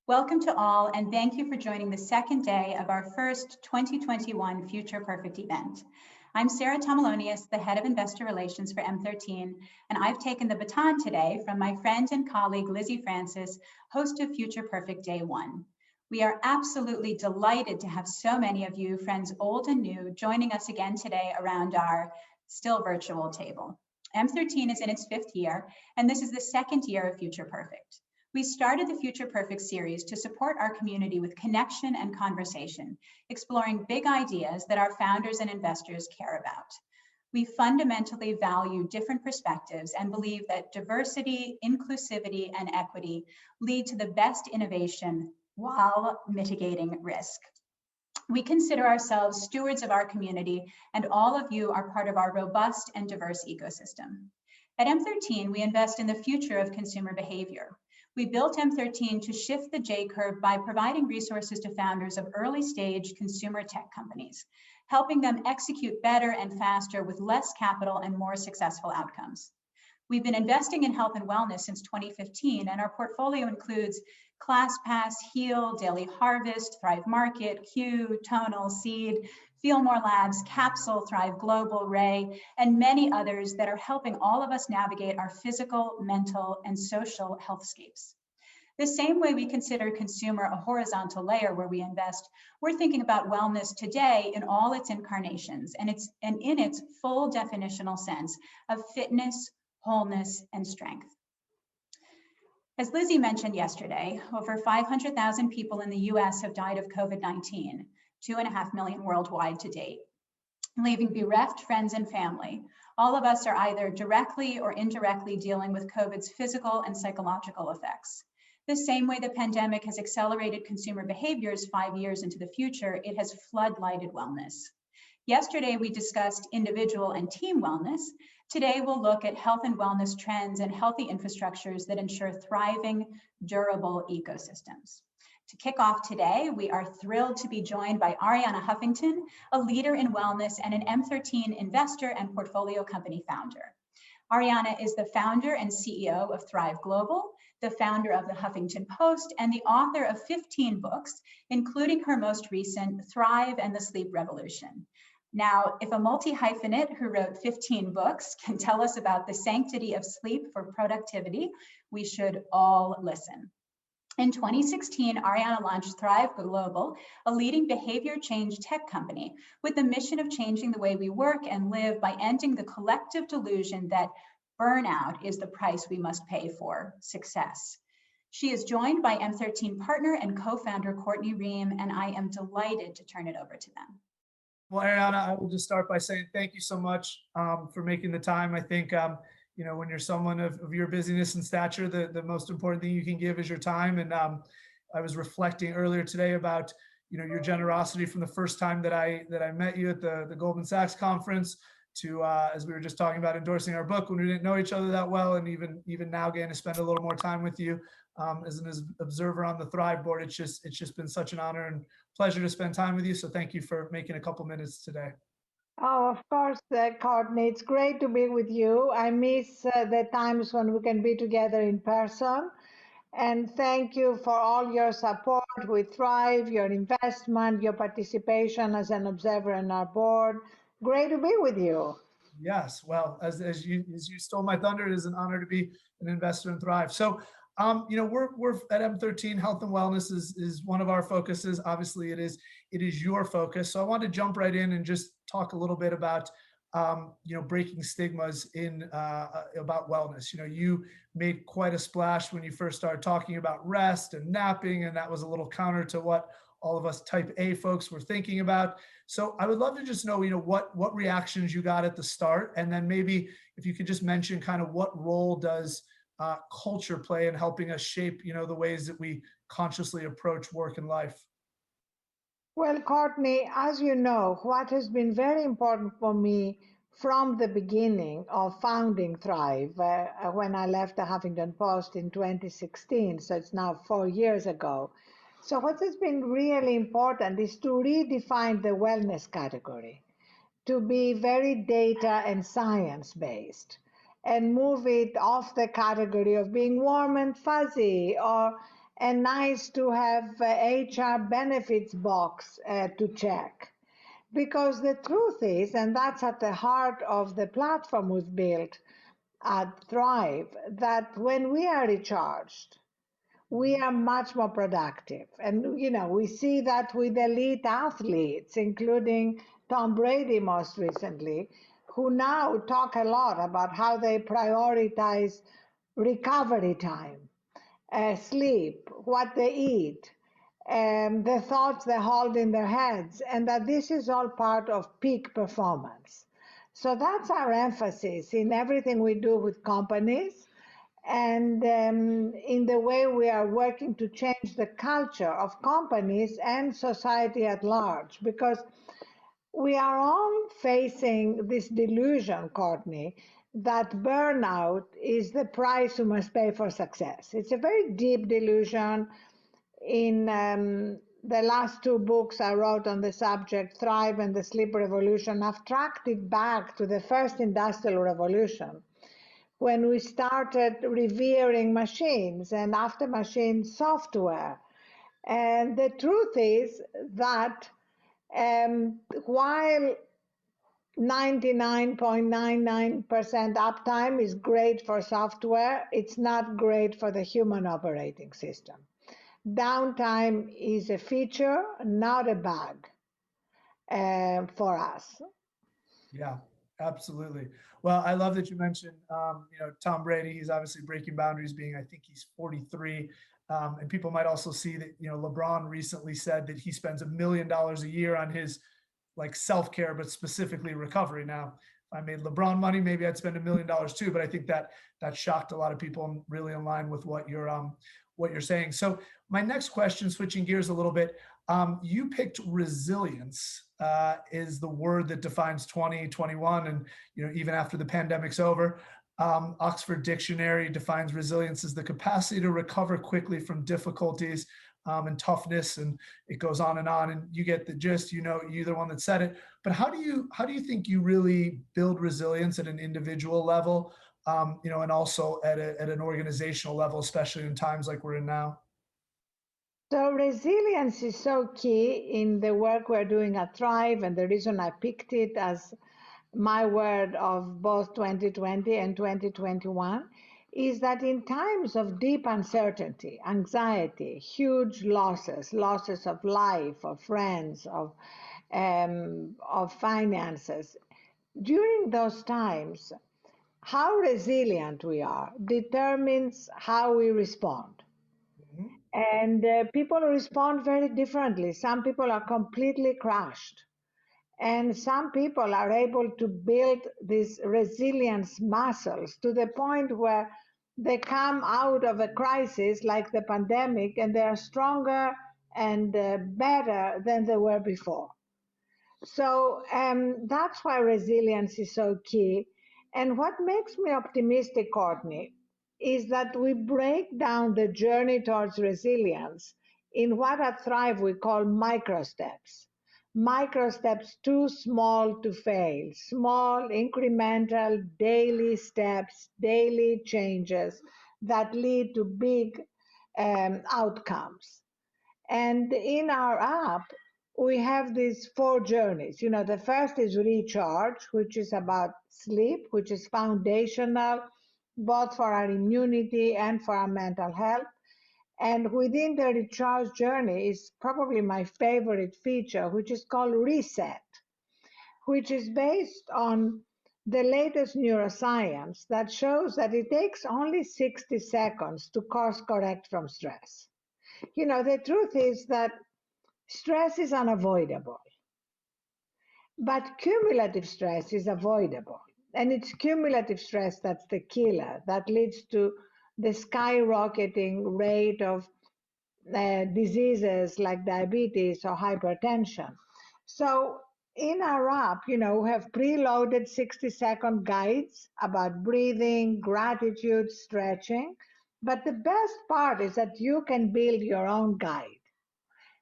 Welcome to all, and thank you for joining the second day of our first 2021 Future Perfect event. I'm Sarah Tomalonius, the Head of Investor Relations for M13, and I've taken the baton today from my friend and colleague, Lizzie Francis, host of Future Perfect Day 1. We are absolutely delighted to have so many of you, friends old and new, joining us again today around our still virtual table. M13 is in its 5th year, and this is the 2nd year of Future Perfect. We started the Future Perfect series to support our community with connection and conversation, exploring big ideas that our founders and investors care about. We fundamentally value different perspectives and believe that diversity, inclusivity, and equity lead to the best innovation while mitigating risk. We consider ourselves stewards of our community, and all of you are part of our robust and diverse ecosystem. At M13, we invest in the future of consumer behavior. We built M13 to shift the J-curve by providing resources to founders of early-stage consumer tech companies, helping them execute better and faster with less capital and more successful outcomes. We've been investing in health and wellness since 2015, and our portfolio includes ClassPass, Heal, Daily Harvest, Thrive Market, Q, Tonal, Seed, Feel More Labs, Capsule, Thrive Global, Ray, and many others that are helping all of us navigate our physical, mental, and social healthscapes. The same way we consider consumer a horizontal layer where we invest, we're thinking about wellness today in all its incarnations and in its full definitional sense of fitness, wholeness, and strength. As Lizzie mentioned yesterday, over 500,000 people in the US have died of COVID-19, 2.5 million worldwide to date, leaving bereft friends and family. All of us are either directly or indirectly dealing with COVID's physical and psychological effects. The same way the pandemic has accelerated consumer behaviors 5 years into the future, it has floodlighted wellness. Yesterday, we discussed individual and team wellness. Today, we'll look at health and wellness trends and healthy infrastructures that ensure thriving, durable ecosystems. To kick off today, we are thrilled to be joined by Arianna Huffington, a leader in wellness and an M13 investor and portfolio company founder. Arianna is the founder and CEO of Thrive Global, the founder of the Huffington Post, and the author of 15 books, including her most recent Thrive and the Sleep Revolution. Now, if a multi-hyphenate who wrote 15 books can tell us about the sanctity of sleep for productivity, we should all listen. In 2016, Arianna launched Thrive Global, a leading behavior change tech company with the mission of changing the way we work and live by ending the collective delusion that burnout is the price we must pay for success. She is joined by M13 partner and co-founder Courtney Ream, and I am delighted to turn it over to them. Well, Arianna, I will just start by saying thank you so much for making the time. I think when you're someone of your busyness and stature, the most important thing you can give is your time. And I was reflecting earlier today about your generosity from the first time that I met you at the Goldman Sachs conference to as we were just talking about endorsing our book when we didn't know each other that well, and even now getting to spend a little more time with you as an observer on the Thrive board. It's just been such an honor and pleasure to spend time with you. So thank you for making a couple minutes today. Oh, of course, Courtney. It's great to be with you. I miss the times when we can be together in person. And thank you for all your support with Thrive, your investment, your participation as an observer on our board. Great to be with you. Yes, well, as you stole my thunder, it is an honor to be an investor in Thrive. So, we're at M13. Health and wellness is one of our focuses. Obviously, it is your focus. So I want to jump right in and just talk a little bit about breaking stigmas in about wellness. You made quite a splash when you first started talking about rest and napping, and that was a little counter to what all of us type A folks were thinking about. So I would love to just know, what reactions you got at the start, and then maybe if you could just mention kind of what role does culture play in helping us shape, the ways that we consciously approach work and life. Well, Courtney, as you know, what has been very important for me from the beginning of founding Thrive, when I left the Huffington Post in 2016, so it's now 4 years ago. So what has been really important is to redefine the wellness category, to be very data and science-based, and move it off the category of being warm and fuzzy or and nice to have HR benefits box to check. Because the truth is, and that's at the heart of the platform we've built at Thrive, that when we are recharged, we are much more productive. And, we see that with elite athletes, including Tom Brady most recently, who now talk a lot about how they prioritize recovery time, sleep, what they eat, the thoughts they hold in their heads, and that this is all part of peak performance. So that's our emphasis in everything we do with companies and in the way we are working to change the culture of companies and society at large, because we are all facing this delusion, Courtney, that burnout is the price you must pay for success. It's a very deep delusion. In the last two books I wrote on the subject, Thrive and the Sleep Revolution, I've tracked it back to the first industrial revolution, when we started revering machines and after machines software. And the truth is that while 99.99% uptime is great for software, it's not great for the human operating system. Downtime is a feature, not a bug for us. Yeah, absolutely. Well, I love that you mentioned, Tom Brady. He's obviously breaking boundaries, being I think he's 43. And people might also see that, LeBron recently said that he spends $1 million a year on his like self-care, but specifically recovery. Now, if I made LeBron money, maybe I'd spend $1 million too. But I think that shocked a lot of people, and really in line with what you're saying. So my next question, switching gears a little bit, you picked resilience is the word that defines 2021, and even after the pandemic's over. Oxford Dictionary defines resilience as the capacity to recover quickly from difficulties and toughness, and it goes on, and you get the gist. You're the one that said it. But how do you think you really build resilience at an individual level, and also at an organizational level, especially in times like we're in now? So resilience is so key in the work we're doing at Thrive, and the reason I picked it as my word of both 2020 and 2021 is that in times of deep uncertainty, anxiety, huge losses of life, of friends, of finances, during those times, how resilient we are determines how we respond. And people respond very differently. Some people are completely crushed. And some people are able to build these resilience muscles to the point where they come out of a crisis like the pandemic and they are stronger and better than they were before. So that's why resilience is so key. And what makes me optimistic, Courtney, is that we break down the journey towards resilience in what at Thrive we call micro steps. Micro steps too small to fail, small, incremental, daily steps, daily changes that lead to big outcomes. And in our app, we have these 4 journeys. The first is recharge, which is about sleep, which is foundational both for our immunity and for our mental health. And within the recharge journey is probably my favorite feature, which is called reset, which is based on the latest neuroscience that shows that it takes only 60 seconds to course correct from stress. The truth is that stress is unavoidable, but cumulative stress is avoidable. And it's cumulative stress that's the killer, that leads to the skyrocketing rate of diseases like diabetes or hypertension. So in our app, we have preloaded 60-second guides about breathing, gratitude, stretching. But the best part is that you can build your own guide.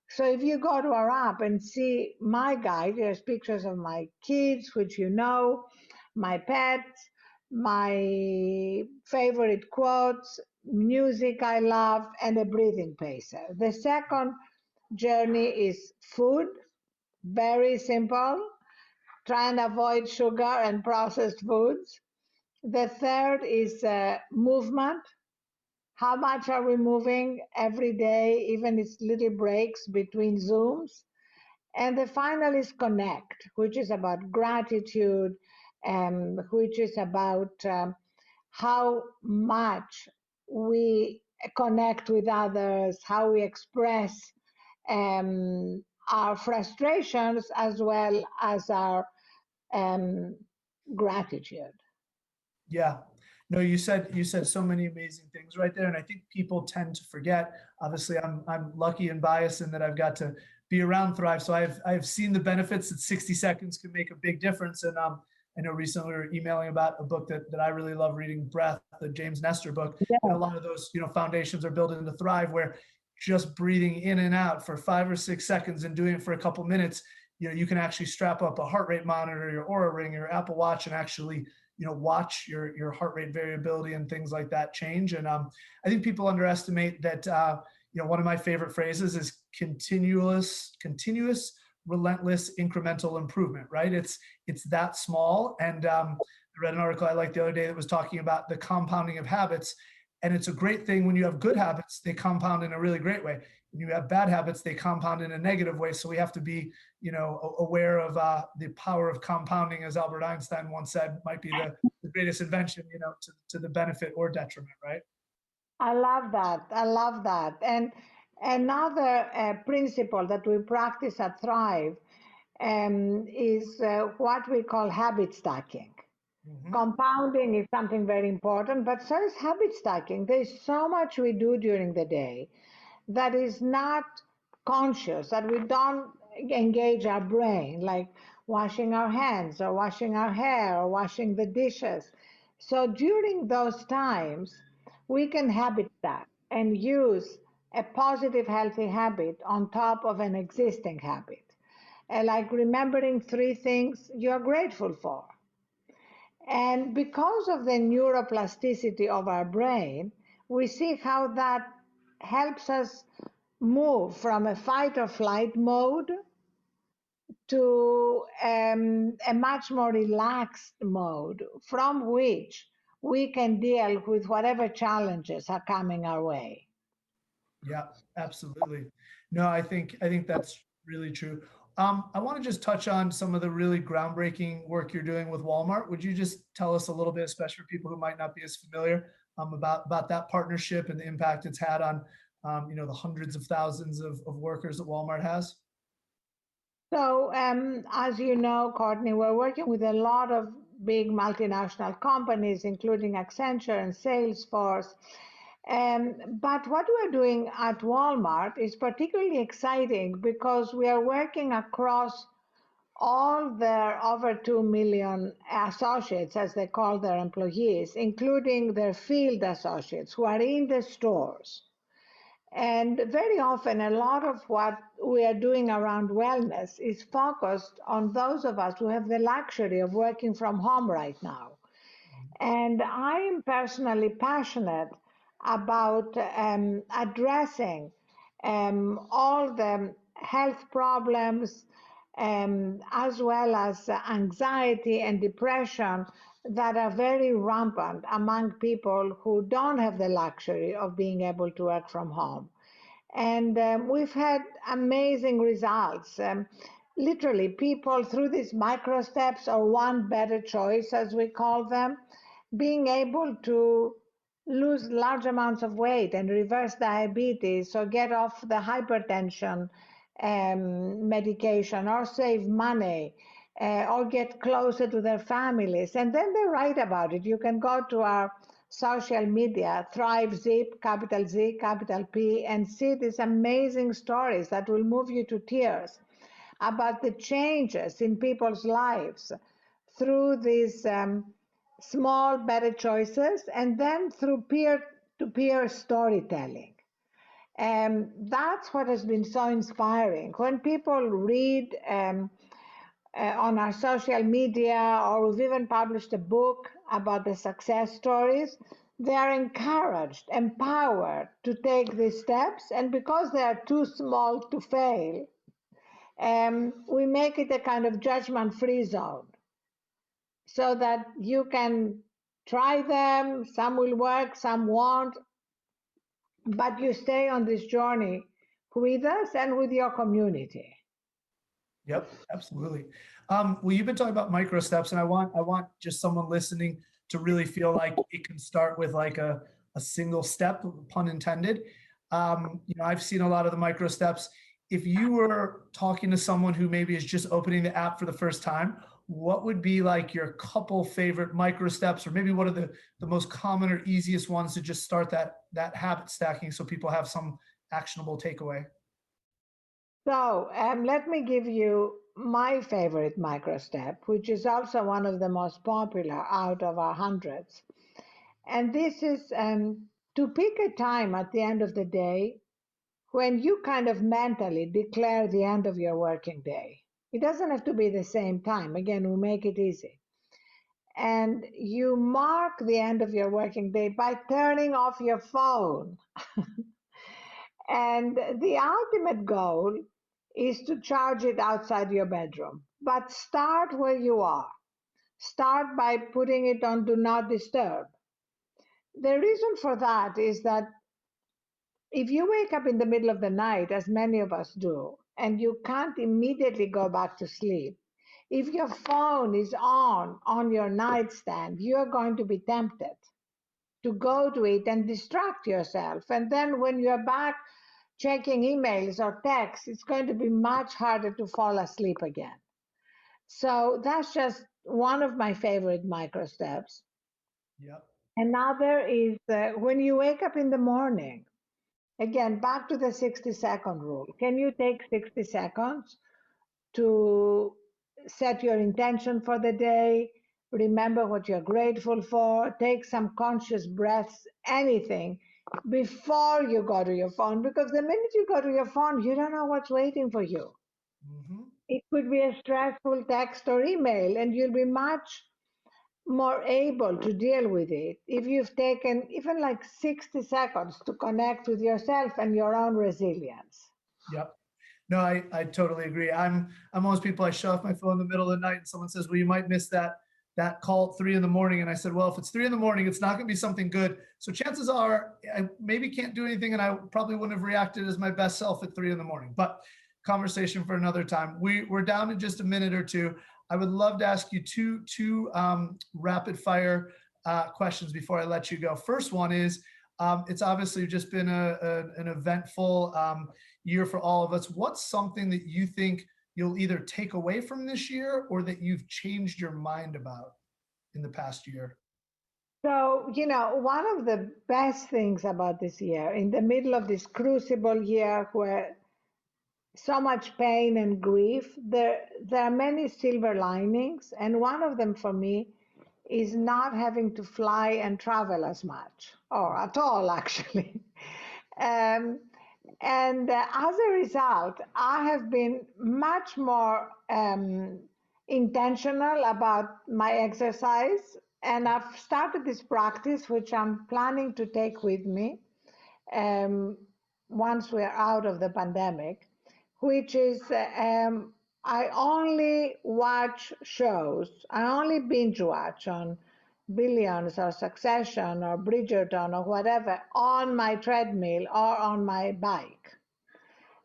So if you go to our app and see my guide, there's pictures of my kids, which my pets, my favorite quotes, music I love, and a breathing pacer. The second journey is food, very simple. Try and avoid sugar and processed foods. The third is movement. How much are we moving every day, even it's little breaks between Zooms? And the final is connect, which is about gratitude, which is about how much we connect with others, how we express our frustrations as well as our gratitude. Yeah. No, you said so many amazing things right there, and I think people tend to forget. Obviously, I'm lucky and biased in that I've got to be around Thrive, so I've seen the benefits that 60 seconds can make a big difference. And I know recently we were emailing about a book that I really love reading, Breath, the James Nestor book, and a lot of those foundations are built into Thrive, where just breathing in and out for 5 or 6 seconds and doing it for a couple minutes, you can actually strap up a heart rate monitor, your Aura Ring, your Apple Watch, and actually watch your heart rate variability and things like that change. And I think people underestimate that. One of my favorite phrases is continuous, relentless, incremental improvement. Right? It's that small. And I read an article I liked the other day that was talking about the compounding of habits. And it's a great thing when you have good habits, they compound in a really great way. When you have bad habits, they compound in a negative way. So we have to be, aware of the power of compounding, as Albert Einstein once said, might be the greatest invention, to the benefit or detriment, right? I love that. I love that. And another principle that we practice at Thrive is what we call habit stacking. Mm-hmm. Compounding is something very important, but so is habit stacking. There's so much we do during the day that is not conscious, that we don't engage our brain, like washing our hands or washing our hair or washing the dishes. So during those times, we can habit stack and use a positive, healthy habit on top of an existing habit. Like remembering 3 things you're grateful for. And because of the neuroplasticity of our brain, we see how that helps us move from a fight or flight mode to a much more relaxed mode from which we can deal with whatever challenges are coming our way. Yeah, absolutely. No, I think that's really true. I want to just touch on some of the really groundbreaking work you're doing with Walmart. Would you just tell us a little bit, especially for people who might not be as familiar, about that partnership and the impact it's had on, the hundreds of thousands of workers that Walmart has? So, as you know, Courtney, we're working with a lot of big multinational companies, including Accenture and Salesforce. But what we're doing at Walmart is particularly exciting because we are working across all their over 2 million associates, as they call their employees, including their field associates who are in the stores. And very often, a lot of what we are doing around wellness is focused on those of us who have the luxury of working from home right now. And I am personally passionate about addressing all the health problems as well as anxiety and depression that are very rampant among people who don't have the luxury of being able to work from home. And we've had amazing results. Literally, people through these micro steps or one better choice, as we call them, being able to lose large amounts of weight and reverse diabetes or get off the hypertension medication or save money or get closer to their families. And then they write about it. You can go to our social media, Thrive Zip, capital Z, capital P, and see these amazing stories that will move you to tears about the changes in people's lives through these small, better choices and then through peer-to-peer storytelling. And that's what has been so inspiring. When people read on our social media, or we've even published a book about the success stories, they are encouraged, empowered to take these steps. And because they are too small to fail, we make it a kind of judgment-free zone so that you can try them. Some will work, some won't, but you stay on this journey with us and with your community. Yep, absolutely. Well, you've been talking about micro steps, and I want just someone listening to really feel like it can start with like a single step, pun intended. I've seen a lot of the micro steps. If you were talking to someone who maybe is just opening the app for the first time, what would be like your couple favorite micro steps, or maybe what are the most common or easiest ones to just start that habit stacking so people have some actionable takeaway? So let me give you my favorite micro step, which is also one of the most popular out of our hundreds. And this is to pick a time at the end of the day when you kind of mentally declare the end of your working day. It doesn't have to be the same time. Again, we make it easy. And you mark the end of your working day by turning off your phone. And the ultimate goal is to charge it outside your bedroom. But start where you are. Start by putting it on Do Not Disturb. The reason for that is that if you wake up in the middle of the night, as many of us do, and you can't immediately go back to sleep, if your phone is on your nightstand, you're going to be tempted to go to it and distract yourself. And then when you're back checking emails or texts, it's going to be much harder to fall asleep again. So that's just one of my favorite micro steps. Yep. Another is when you wake up in the morning, again, back to the 60-second rule. Can you take 60 seconds to set your intention for the day, remember what you're grateful for, take some conscious breaths, anything before you go to your phone? Because the minute you go to your phone, you don't know what's waiting for you. Mm-hmm. It could be a stressful text or email, and you'll be much more able to deal with it if you've taken even like 60 seconds to connect with yourself and your own resilience. Yep. No, I totally agree. I'm one of those people, I shut off my phone in the middle of the night and someone says, well, you might miss that call at 3 a.m. And I said, well, if it's 3 a.m, it's not going to be something good. So chances are I maybe can't do anything, and I probably wouldn't have reacted as my best self at 3 a.m. But conversation for another time. We're down to just a minute or two. I would love to ask you two rapid fire questions before I let you go. First one is, it's obviously just been an eventful year for all of us. What's something that you think you'll either take away from this year or that you've changed your mind about in the past year? So, one of the best things about this year, in the middle of this crucible year where so much pain and grief, there are many silver linings. And one of them for me is not having to fly and travel as much, or at all, actually. And as a result, I have been much more intentional about my exercise. And I've started this practice, which I'm planning to take with me um, once we're out of the pandemic, which is I only watch shows, I only binge watch on Billions or Succession or Bridgerton or whatever on my treadmill or on my bike.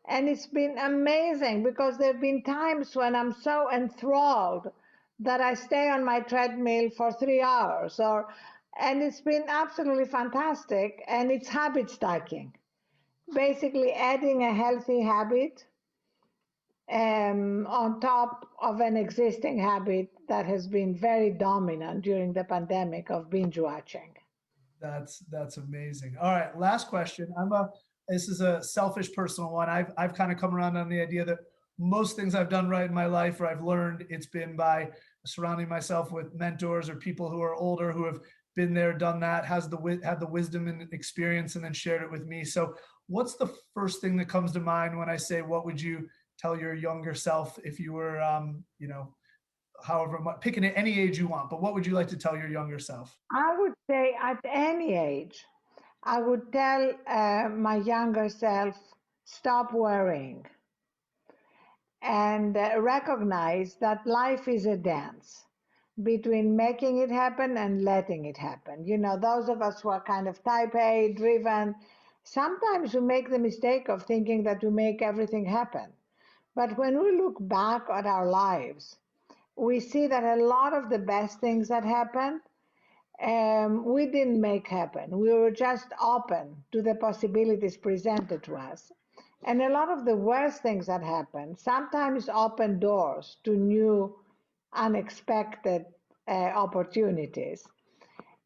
And it's been amazing because there have been times when I'm so enthralled that I stay on my treadmill for 3 hours, and it's been absolutely fantastic. And it's habit stacking, basically adding a healthy habit on top of an existing habit that has been very dominant during the pandemic of binge watching. That's amazing. All right, last question. This is a selfish personal one. I've kind of come around on the idea that most things I've done right in my life, or I've learned, it's been by surrounding myself with mentors or people who are older, who have been there, done that, had the wisdom and experience, and then shared it with me. So what's the first thing that comes to mind when I say, what would you tell your younger self if you were, however much, pick any age you want, but what would you like to tell your younger self? I would say at any age, I would tell my younger self, stop worrying and recognize that life is a dance between making it happen and letting it happen. You know, those of us who are kind of type A driven, sometimes we make the mistake of thinking that we make everything happen. But when we look back at our lives, we see that a lot of the best things that happened, we didn't make happen. We were just open to the possibilities presented to us. And a lot of the worst things that happen sometimes open doors to new, unexpected opportunities.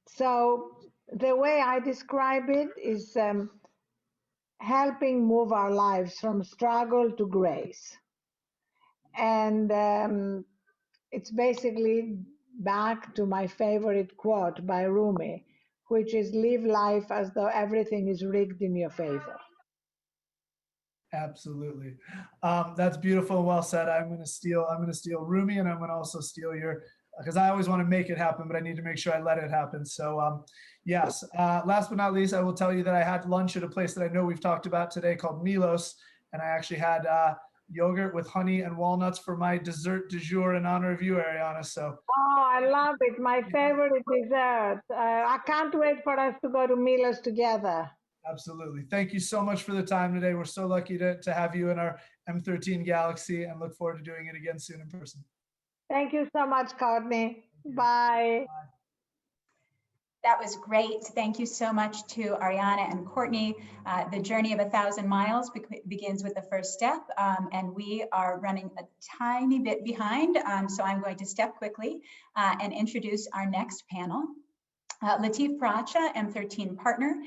So the way I describe it is helping move our lives from struggle to grace. And it's basically back to my favorite quote by Rumi, which is live life as though everything is rigged in your favor. Absolutely. That's beautiful and well said. I'm going to steal Rumi, and I'm going to also steal your, because I always want to make it happen, but I need to make sure I let it happen. So yes, last but not least, I will tell you that I had lunch at a place that I know we've talked about today called Milos, and I actually had yogurt with honey and walnuts for my dessert du jour in honor of you, Arianna. So. Oh, I love it. My favorite dessert. I can't wait for us to go to Milos together. Absolutely. Thank you so much for the time today. We're so lucky to have you in our M13 Galaxy, and look forward to doing it again soon in person. Thank you so much, Courtney. Bye. Bye. That was great. Thank you so much to Arianna and Courtney. The journey of 1,000 miles begins with the first step, and we are running a tiny bit behind. So I'm going to step quickly and introduce our next panel. Latif Paracha, M13 partner,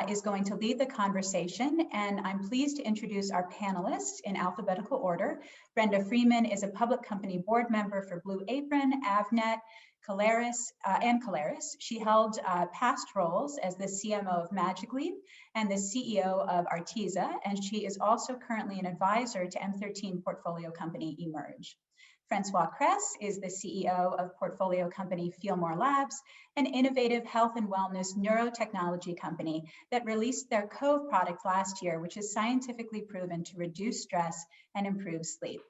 is going to lead the conversation, and I'm pleased to introduce our panelists in alphabetical order. Brenda Freeman is a public company board member for Blue Apron, Avnet, and Caleris. She held past roles as the CMO of Magic Leap and the CEO of Arteza, and she is also currently an advisor to M13 portfolio company Emerge. Francois Kress is the CEO of portfolio company Feel More Labs, an innovative health and wellness neurotechnology company that released their Cove product last year, which is scientifically proven to reduce stress and improve sleep.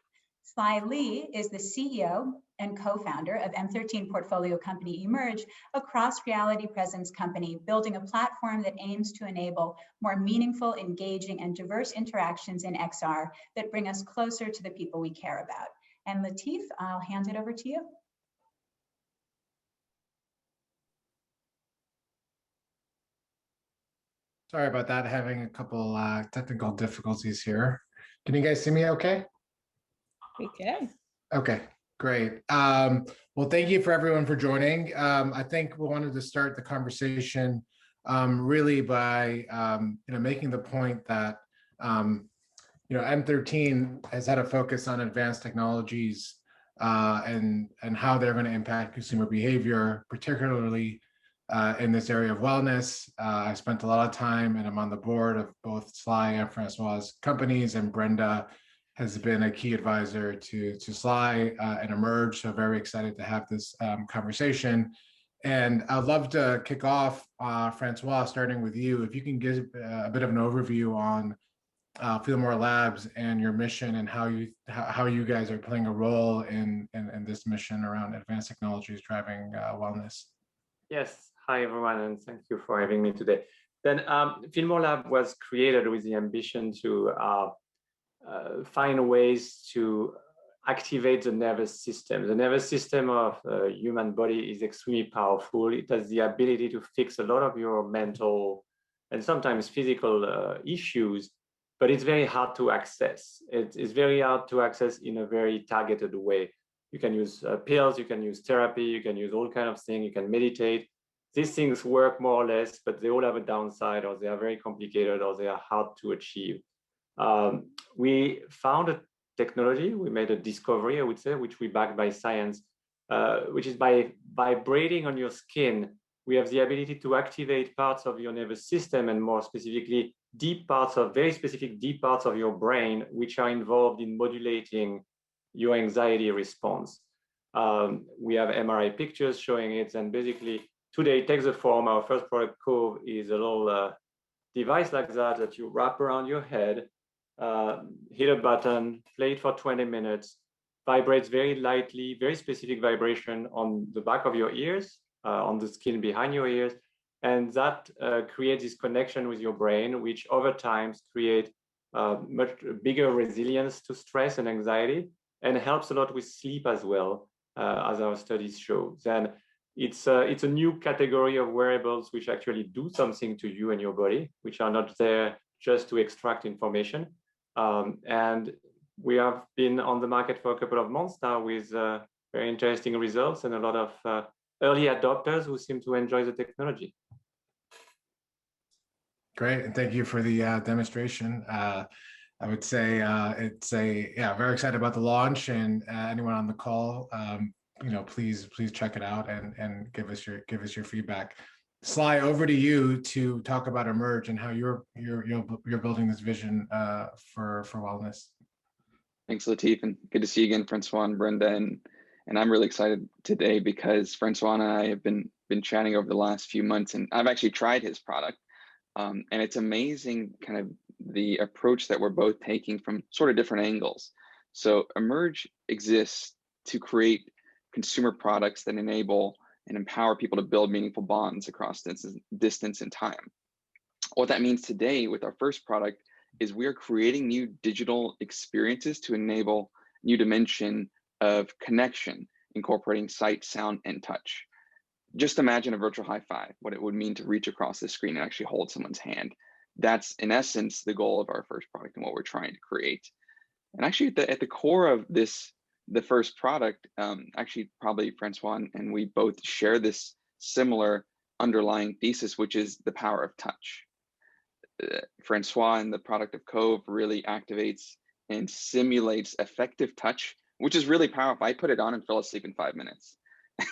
Sly Lee is the CEO and co-founder of M13 portfolio company Emerge, a cross-reality presence company building a platform that aims to enable more meaningful, engaging, and diverse interactions in XR that bring us closer to the people we care about. And Latif, I'll hand it over to you. Sorry about that, having a couple technical difficulties here. Can you guys see me okay? We can. Okay, great. Well, thank you for everyone for joining. I think we wanted to start the conversation really by making the point that M13 has had a focus on advanced technologies and how they're going to impact consumer behavior, particularly in this area of wellness. I spent a lot of time, and I'm on the board of both Sly and Francois' companies, and Brenda has been a key advisor to Sly and Emerge. So very excited to have this conversation. And I'd love to kick off, Francois, starting with you. If you can give a bit of an overview on Feel More Labs and your mission, and how you guys are playing a role in this mission around advanced technologies driving wellness. Yes. Hi, everyone, and thank you for having me today. Then Feel More Lab was created with the ambition to find ways to activate the nervous system. The nervous system of the human body is extremely powerful. It has the ability to fix a lot of your mental and sometimes physical issues, but it's very hard to access. It's very hard to access in a very targeted way. You can use pills, you can use therapy, you can use all kinds of things, you can meditate. These things work more or less, but they all have a downside, or they are very complicated, or they are hard to achieve. We found a technology, we made a discovery, I would say, which we backed by science, which is by vibrating on your skin, we have the ability to activate parts of your nervous system, and more specifically, very specific deep parts of your brain, which are involved in modulating your anxiety response. We have MRI pictures showing it, and basically today it takes the form. Our first product, Cove, is a little device like that you wrap around your head, hit a button, play it for 20 minutes, vibrates very lightly, very specific vibration on the back of your ears, on the skin behind your ears. And that creates this connection with your brain, which over time create much bigger resilience to stress and anxiety, and helps a lot with sleep as well, as our studies show. Then it's a new category of wearables which actually do something to you and your body, which are not there just to extract information. And we have been on the market for a couple of months now with very interesting results and a lot of early adopters who seem to enjoy the technology. Great, and thank you for the demonstration. I would say very excited about the launch, and anyone on the call, please check it out and give us your feedback. Sly, over to you to talk about Emerge and how you're building this vision for wellness. Thanks, Latif, and good to see you again, Francois and Brenda. And I'm really excited today because Francois and I have been chatting over the last few months, and I've actually tried his product. And it's amazing kind of the approach that we're both taking from sort of different angles. So Emerge exists to create consumer products that enable and empower people to build meaningful bonds across distance and time. What that means today with our first product is we are creating new digital experiences to enable new dimension of connection, incorporating sight, sound, and touch. Just imagine a virtual high five, what it would mean to reach across the screen and actually hold someone's hand. That's in essence the goal of our first product and what we're trying to create. And actually at the core of the first product, actually probably Francois and we both share this similar underlying thesis, which is the power of touch. Francois and the product of Cove really activates and simulates effective touch, which is really powerful. I put it on and fell asleep in 5 minutes.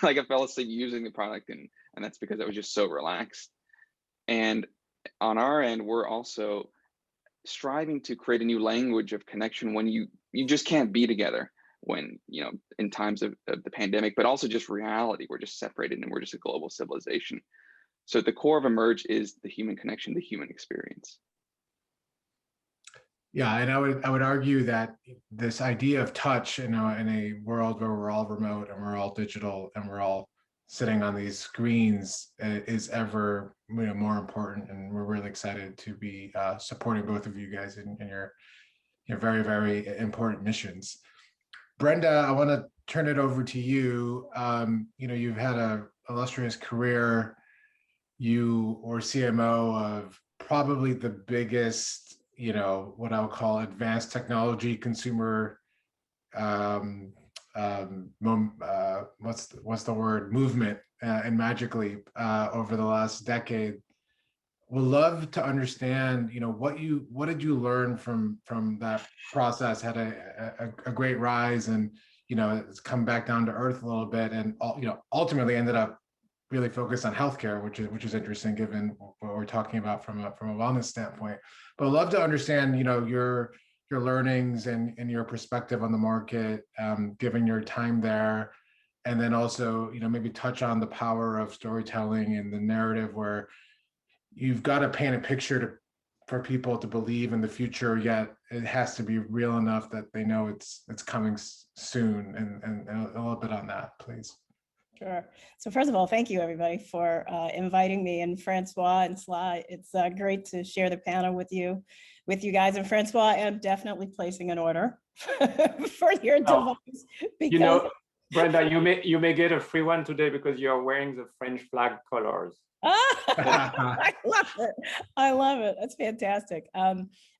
Like I fell asleep using the product, and that's because I was just so relaxed. And on our end, we're also striving to create a new language of connection when you just can't be together when, in times of the pandemic, but also just reality. We're just separated and we're just a global civilization. So at the core of Emerge is the human connection, the human experience. Yeah, and I would argue that this idea of touch, in a world where we're all remote and we're all digital and we're all sitting on these screens, is ever more important. And we're really excited to be supporting both of you guys in your very, very important missions. Brenda, I want to turn it over to you. You've had an illustrious career. You were CMO of probably the biggest, what I would call advanced technology consumer, movement in Magic Leap over the last decade. Would love to understand, what did you learn from that process? Had a great rise, and it's come back down to earth a little bit, and ultimately ended up really focused on healthcare, which is interesting given what we're talking about from a wellness standpoint. But I'd love to understand, your learnings and your perspective on the market, given your time there, and then also, maybe touch on the power of storytelling and the narrative, where you've got to paint a picture for people to believe in the future, yet it has to be real enough that they know it's coming soon. And a little bit on that, please. Sure. So first of all, thank you everybody for inviting me, and Francois and Sly. It's great to share the panel with you guys. And Francois, I am definitely placing an order for your device. Because Brenda, you may get a free one today because you are wearing the French flag colors. I love it. That's fantastic.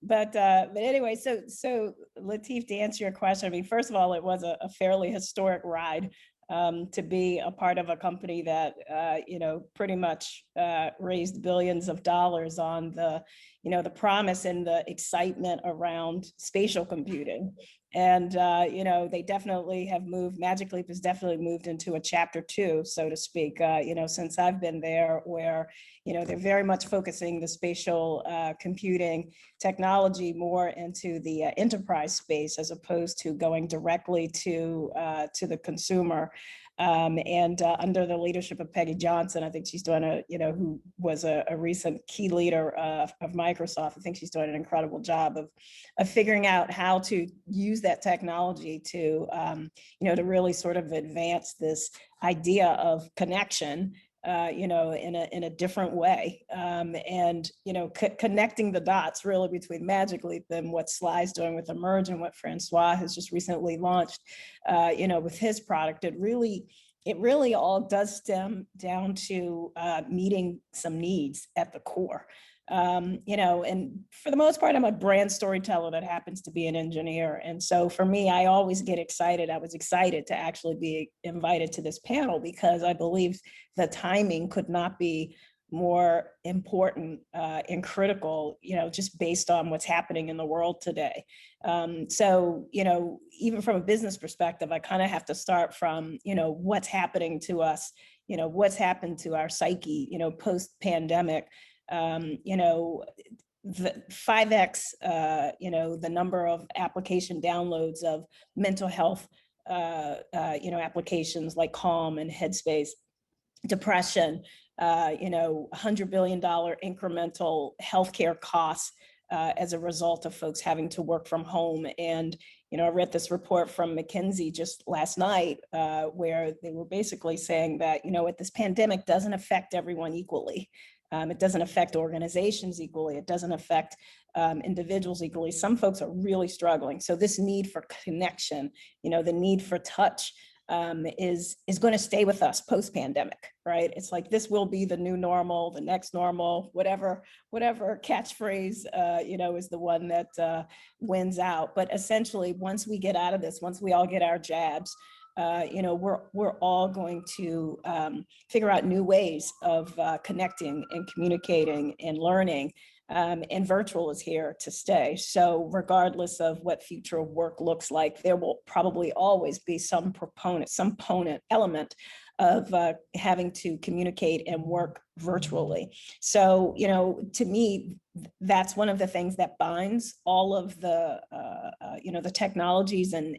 But anyway, so Latif, to answer your question, I mean, first of all, it was a fairly historic ride. To be a part of a company that, pretty much raised billions of dollars on the promise and the excitement around spatial computing. And, they definitely have moved, Magic Leap has definitely moved into a chapter 2, so to speak, since I've been there, where, they're very much focusing the spatial computing technology more into the enterprise space, as opposed to going directly to the consumer. And under the leadership of Peggy Johnson, I think she's doing who was a recent key leader of Microsoft. I think she's doing an incredible job of figuring out how to use that technology to, to really sort of advance this idea of connection, in a different way, and connecting the dots really between Magic Leap and what Sly's doing with Emerge and what Francois has just recently launched, with his product. It really all does stem down to meeting some needs at the core. And for the most part, I'm a brand storyteller that happens to be an engineer. And so for me, I always get excited. I was excited to actually be invited to this panel, because I believe the timing could not be more important and critical, just based on what's happening in the world today. So, even from a business perspective, I kind of have to start from, what's happening to us, what's happened to our psyche, post-pandemic. The 5x, the number of application downloads of mental health, applications like Calm and Headspace, depression, $100 billion incremental healthcare costs as a result of folks having to work from home. And, I read this report from McKinsey just last night, where they were basically saying that, this pandemic doesn't affect everyone equally. It doesn't affect organizations equally. It doesn't affect individuals equally. Some folks are really struggling. So this need for connection, the need for touch, is going to stay with us post-pandemic, right? It's like, this will be the new normal, the next normal, whatever catchphrase, is the one that wins out. But essentially, once we get out of this, once we all get our jabs, we're all going to figure out new ways of connecting and communicating and learning. And virtual is here to stay. So regardless of what future of work looks like, there will probably always be some component element of having to communicate and work virtually. So, to me, that's one of the things that binds all of the, the technologies and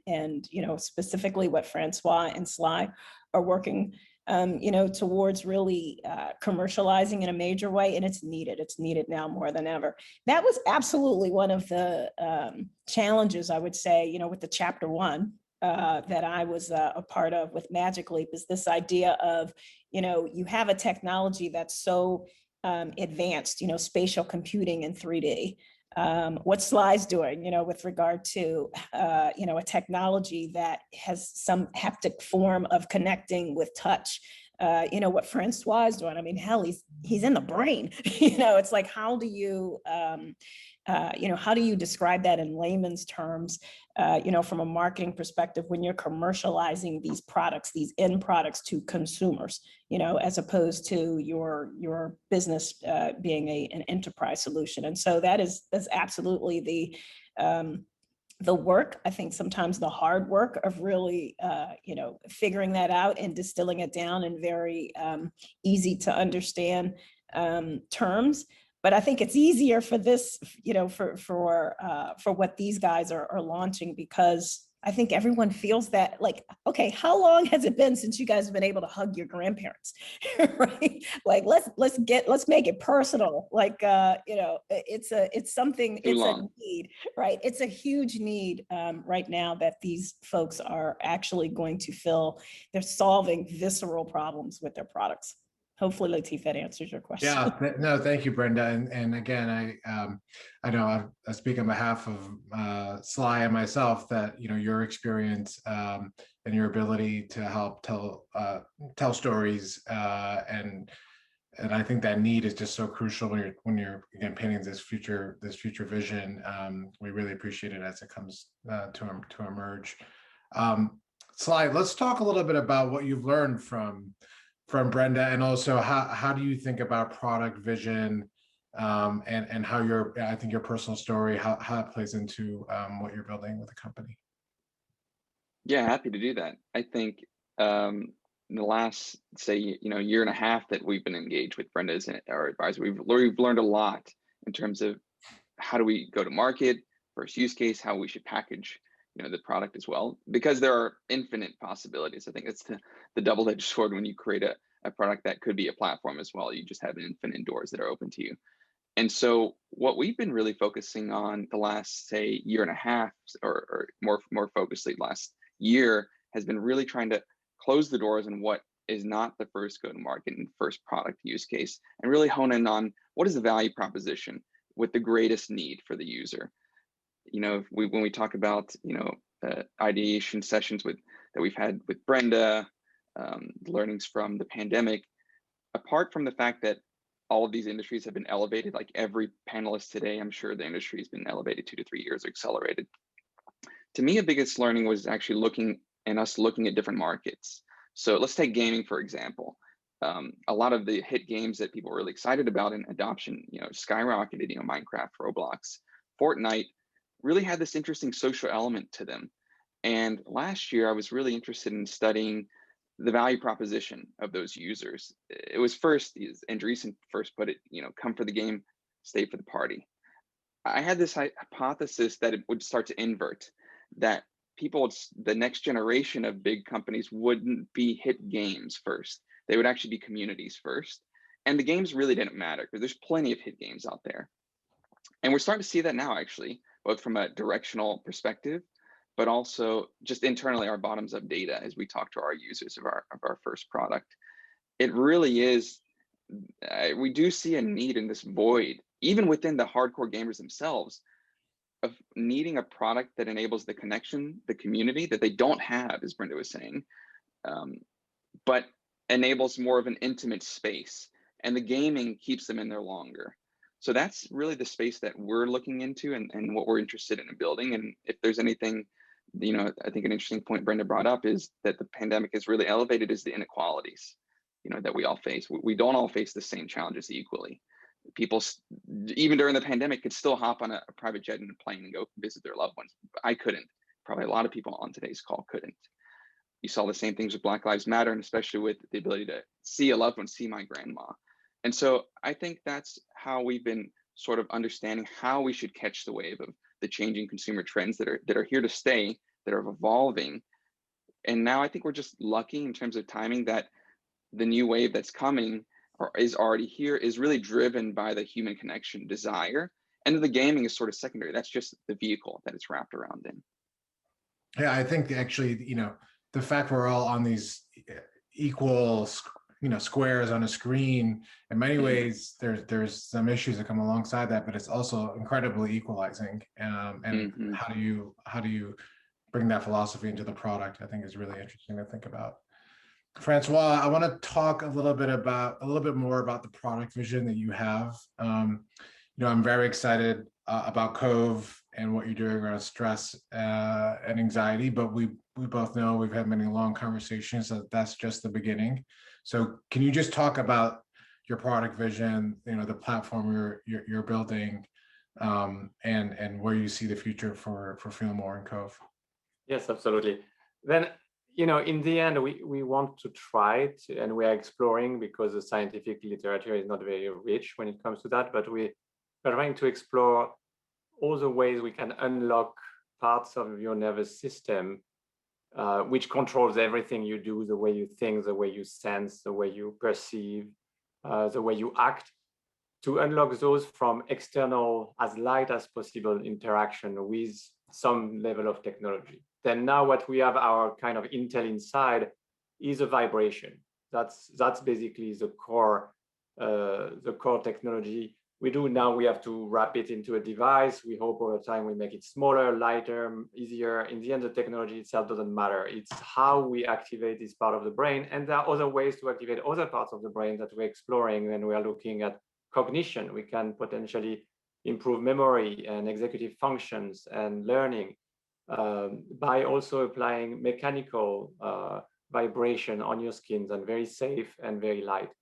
specifically what Francois and Sly are working towards really commercializing in a major way. And it's needed now more than ever. That was absolutely one of the challenges, I would say, with the chapter 1 that I was a part of with Magic Leap, is this idea of, you have a technology that's so advanced, spatial computing in 3D. What Sly's doing, with regard to, a technology that has some haptic form of connecting with touch. What Francois is doing. I mean, hell, he's in the brain. It's like, how do you describe that in layman's terms, from a marketing perspective, when you're commercializing these products, these end products to consumers, as opposed to your business being an enterprise solution. And so that's absolutely the work, I think sometimes the hard work of really, figuring that out and distilling it down in very easy to understand terms. But I think it's easier for this, for what these guys are launching, because I think everyone feels that, like, okay, how long has it been since you guys have been able to hug your grandparents, right? Like, let's make it personal. Like, it's something, it's a need, right? It's a huge need right now that these folks are actually going to fill. They're solving visceral problems with their products. Hopefully, Latif, that answers your question. Yeah, no, thank you, Brenda. And again, I know I speak on behalf of Sly and myself that, your experience and your ability to help tell stories and I think that need is just so crucial when you're again painting this future vision. We really appreciate it as it comes to emerge. Sly, let's talk a little bit about what you've learned from Brenda, and also how do you think about product vision and how I think your personal story, how it plays into what you're building with the company. Yeah, happy to do that. I think in the last, say, year and a half that we've been engaged with Brenda as our advisor, we've learned a lot in terms of how do we go to market, first use case, how we should package, the product as well, because there are infinite possibilities. I think it's the double-edged sword when you create a product that could be a platform as well. You just have infinite doors that are open to you. And so what we've been really focusing on the last, say, year and a half, or more focusedly last year, has been really trying to close the doors on what is not the first go-to-market and first product use case, and really hone in on what is the value proposition with the greatest need for the user. When we talk about ideation sessions that we've had with Brenda, learnings from the pandemic, apart from the fact that all of these industries have been elevated, like every panelist today, I'm sure the industry has been elevated 2 to 3 years, accelerated. To me, a biggest learning was actually looking at different markets. So let's take gaming, for example. A lot of the hit games that people were really excited about in adoption, skyrocketed, Minecraft, Roblox, Fortnite, really had this interesting social element to them. And last year, I was really interested in studying the value proposition of those users. It was first, as Andreessen first put it, come for the game, stay for the party. I had this hypothesis that it would start to invert, that the next generation of big companies wouldn't be hit games first. They would actually be communities first. And the games really didn't matter because there's plenty of hit games out there. And we're starting to see that now, actually, both from a directional perspective, but also just internally, our bottoms up data as we talk to our users of our first product. It really is, we do see a need in this void, even within the hardcore gamers themselves, of needing a product that enables the connection, the community that they don't have, as Brenda was saying, but enables more of an intimate space, and the gaming keeps them in there longer. So that's really the space that we're looking into and what we're interested in building. And if there's anything, I think an interesting point Brenda brought up is that the pandemic has really elevated is the inequalities, that we all face. We don't all face the same challenges equally. People, even during the pandemic, could still hop on a private jet and a plane and go visit their loved ones. I couldn't. Probably a lot of people on today's call couldn't. You saw the same things with Black Lives Matter, and especially with the ability to see a loved one, see my grandma. And so I think that's how we've been sort of understanding how we should catch the wave of the changing consumer trends that are here to stay, that are evolving. And now I think we're just lucky in terms of timing that the new wave that's coming or is already here is really driven by the human connection desire. And the gaming is sort of secondary. That's just the vehicle that it's wrapped around in. Yeah, I think actually, the fact we're all on these equal, squares on a screen, in many ways, there's some issues that come alongside that, but it's also incredibly equalizing. And how do you bring that philosophy into the product? I think is really interesting to think about. Francois, I want to talk a little bit more about the product vision that you have. I'm very excited about Cove and what you're doing around stress and anxiety, but we both know we've had many long conversations that that's just the beginning. So can you just talk about your product vision, the platform you're building, and where you see the future for Feel More and Cove? Yes, absolutely. Then, in the end, we want to try it, and we are exploring because the scientific literature is not very rich when it comes to that, but we're trying to explore all the ways we can unlock parts of your nervous system, which controls everything you do, the way you think, the way you sense, the way you perceive, the way you act, to unlock those from external, as light as possible interaction with some level of technology. Then now what we have, our kind of intel inside, is a vibration. That's basically the core technology. We have to wrap it into a device. We hope over time we make it smaller, lighter, easier. In the end, the technology itself doesn't matter. It's how we activate this part of the brain. And there are other ways to activate other parts of the brain that we're exploring. And we are looking at cognition. We can potentially improve memory and executive functions and learning by also applying mechanical vibration on your skins, and very safe and very light.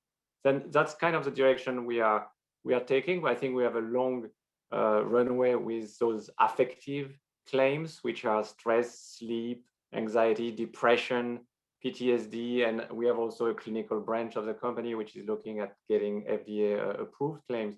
Then that's kind of the direction we are taking. I think we have a long runway with those affective claims, which are stress, sleep, anxiety, depression, PTSD, and we have also a clinical branch of the company which is looking at getting FDA approved claims,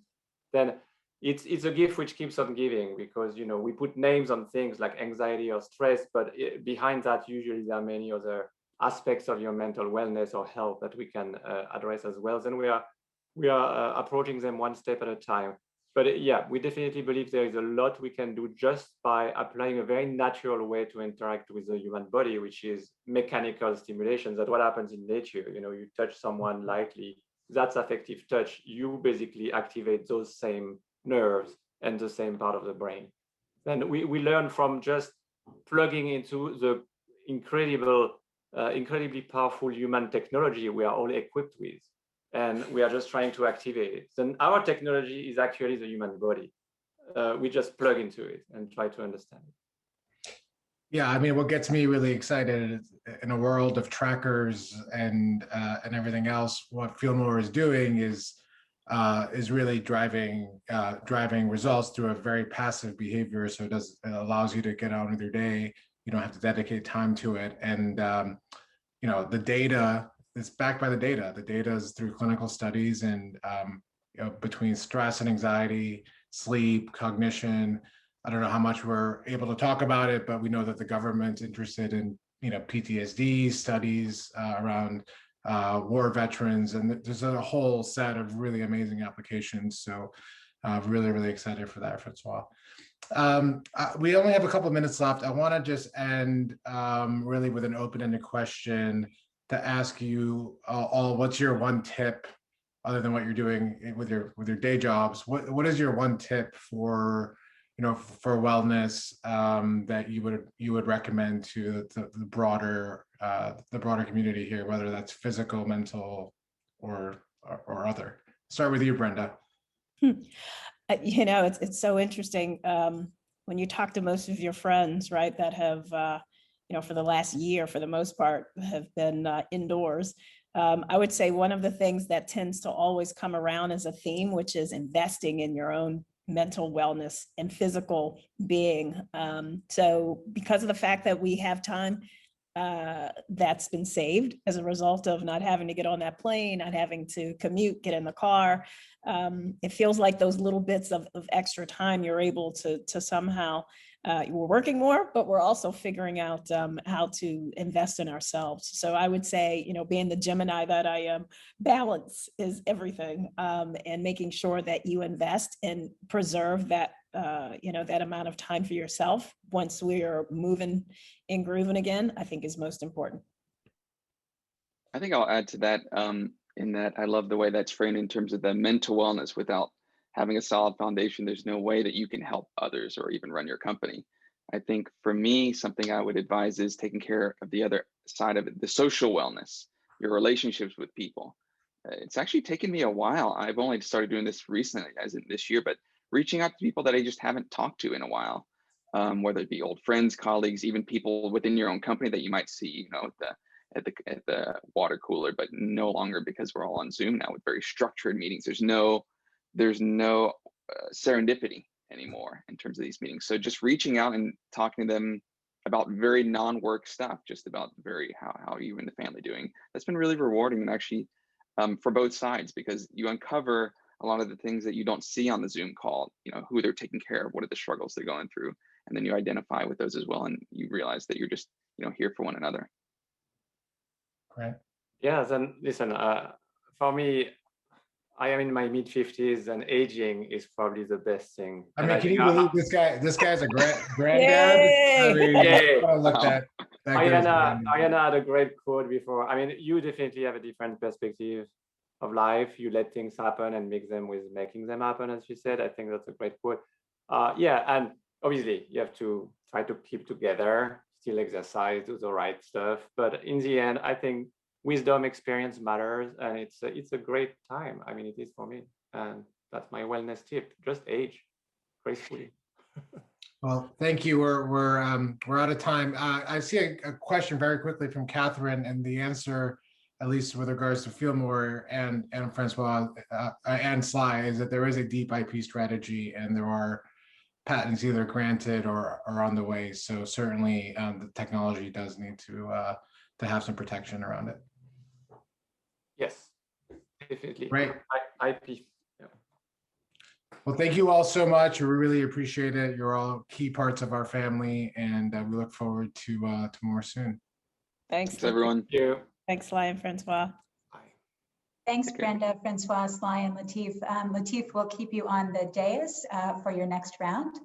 then it's a gift which keeps on giving, because we put names on things like anxiety or stress, but behind that usually there are many other aspects of your mental wellness or health that we can address as well. And we are approaching them one step at a time. But yeah, we definitely believe there is a lot we can do just by applying a very natural way to interact with the human body, which is mechanical stimulation. That's what happens in nature. You touch someone lightly, that's affective touch. You basically activate those same nerves and the same part of the brain. Then we learn from just plugging into the incredibly powerful human technology we are all equipped with. And we are just trying to activate it. Then our technology is actually the human body. We just plug into it and try to understand it. Yeah, I mean, what gets me really excited is in a world of trackers and everything else, what Feelmore is doing is really driving results through a very passive behavior. So it allows you to get on with your day. You don't have to dedicate time to it, and the data. It's backed by the data. The data is through clinical studies, and between stress and anxiety, sleep, cognition. I don't know how much we're able to talk about it, but we know that the government's interested in PTSD studies around war veterans, and there's a whole set of really amazing applications. So really, really excited for that, Francois. We only have a couple of minutes left. I want to just end really with an open-ended question to ask you all, what's your one tip, other than what you're doing with your day jobs? What is your one tip for wellness that you would recommend to the broader community here, whether that's physical, mental, or other? Start with you, Brenda. It's so interesting when you talk to most of your friends, right, that have for the last year, for the most part, have been indoors. I would say one of the things that tends to always come around as a theme, which is investing in your own mental wellness and physical being. So because of the fact that we have time that's been saved as a result of not having to get on that plane, not having to commute, get in the car, it feels like those little bits of extra time you're able to somehow, we're working more, but we're also figuring out how to invest in ourselves. So I would say, being the Gemini that I am, balance is everything, and making sure that you invest and preserve that, that amount of time for yourself once we're moving and grooving again, I think is most important. I think I'll add to that in that I love the way that's framed in terms of the mental wellness. Without having a solid foundation, there's no way that you can help others or even run your company. I think for me, something I would advise is taking care of the other side of it, the social wellness, your relationships with people. It's actually taken me a while. I've only started doing this recently, as in this year, but reaching out to people that I just haven't talked to in a while, whether it be old friends, colleagues, even people within your own company that you might see, at the water cooler, but no longer, because we're all on Zoom now with very structured meetings. There's no serendipity anymore in terms of these meetings. So just reaching out and talking to them about very non-work stuff, just about how you and the family doing. That's been really rewarding, and actually for both sides, because you uncover a lot of the things that you don't see on the Zoom call, who they're taking care of, what are the struggles they're going through, and then you identify with those as well, and you realize that you're just here for one another. Right. Yeah, then listen, for me, I am in my mid-50s, and aging is probably the best thing. I mean, can you believe this guy? This guy's a granddad. Yay! I mean, Yeah. look at that. Arianna had a great quote before. I mean, you definitely have a different perspective of life. You let things happen and make them with making them happen, as you said. I think that's a great quote. Yeah, and obviously you have to try to keep together, still exercise, do the right stuff. But in the end, I think wisdom, experience matters, and it's a great time. I mean, it is for me, and that's my wellness tip: just age gracefully. Well, thank you. We're out of time. I see a question very quickly from Catherine, and the answer, at least with regards to Feelmore and Francois and Sly, is that there is a deep IP strategy, and there are patents either granted or are on the way. So certainly the technology does need to have some protection around it. Yes, definitely. Right. IP. Yeah. Well, thank you all so much. We really appreciate it. You're all key parts of our family, and we look forward to more soon. Thanks, everyone. Thank you. Thanks, Lai and Francois. Thanks, Okay. Brenda, Francois, Sly, and Latif. Latif will keep you on the dais for your next round.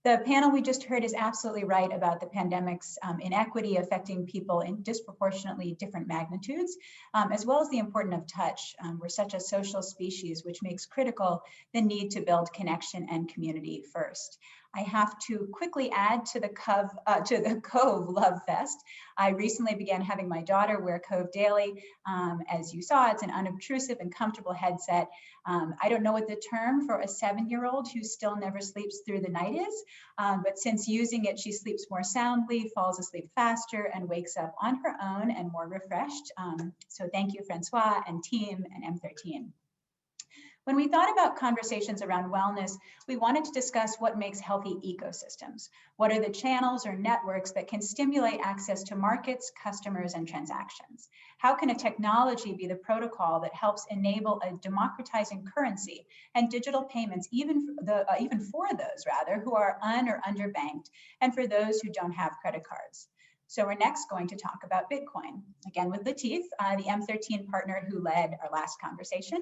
The panel we just heard is absolutely right about the pandemic's inequity affecting people in disproportionately different magnitudes, as well as the importance of touch. We're such a social species, which makes critical the need to build connection and community first. I have to quickly add to the Cove Love Fest. I recently began having my daughter wear Cove daily. As you saw, it's an unobtrusive and comfortable headset. I don't know what the term for a 7-year-old who still never sleeps through the night is, but since using it, she sleeps more soundly, falls asleep faster, and wakes up on her own and more refreshed. So thank you, Francois and team and M13. When we thought about conversations around wellness, we wanted to discuss what makes healthy ecosystems. What are the channels or networks that can stimulate access to markets, customers, and transactions? How can a technology be the protocol that helps enable a democratizing currency and digital payments, even for those who are or underbanked, and for those who don't have credit cards? So we're next going to talk about Bitcoin, again with Latif, the M13 partner who led our last conversation.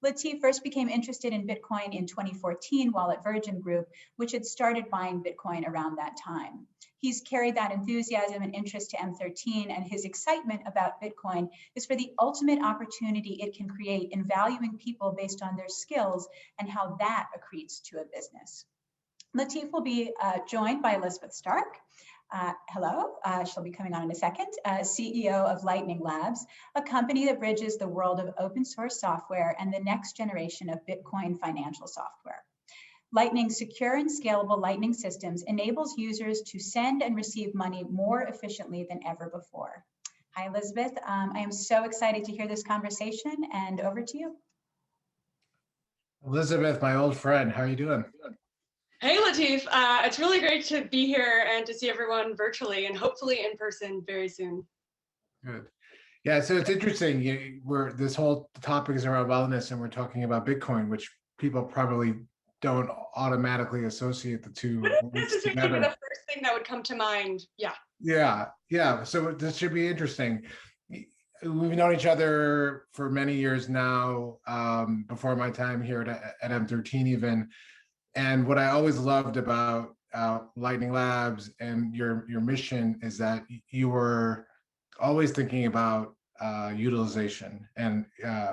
Latif first became interested in Bitcoin in 2014 while at Virgin Group, which had started buying Bitcoin around that time. He's carried that enthusiasm and interest to M13, and his excitement about Bitcoin is for the ultimate opportunity it can create in valuing people based on their skills and how that accretes to a business. Latif will be joined by Elizabeth Stark. Hello, she'll be coming on in a second, CEO of Lightning Labs, a company that bridges the world of open source software and the next generation of Bitcoin financial software. Lightning's secure and scalable Lightning systems enables users to send and receive money more efficiently than ever before. Hi, Elizabeth. I am so excited to hear this conversation, and over to you. Elizabeth, my old friend, how are you doing? Hey, Latif. It's really great to be here and to see everyone virtually and hopefully in person very soon. Good. Yeah, so it's interesting. This whole topic is around wellness, and we're talking about Bitcoin, which people probably don't automatically associate the two This is the first thing that would come to mind. Yeah. Yeah. So this should be interesting. We've known each other for many years now, before my time here at M13 even. And what I always loved about Lightning Labs and your mission is that you were always thinking about utilization. And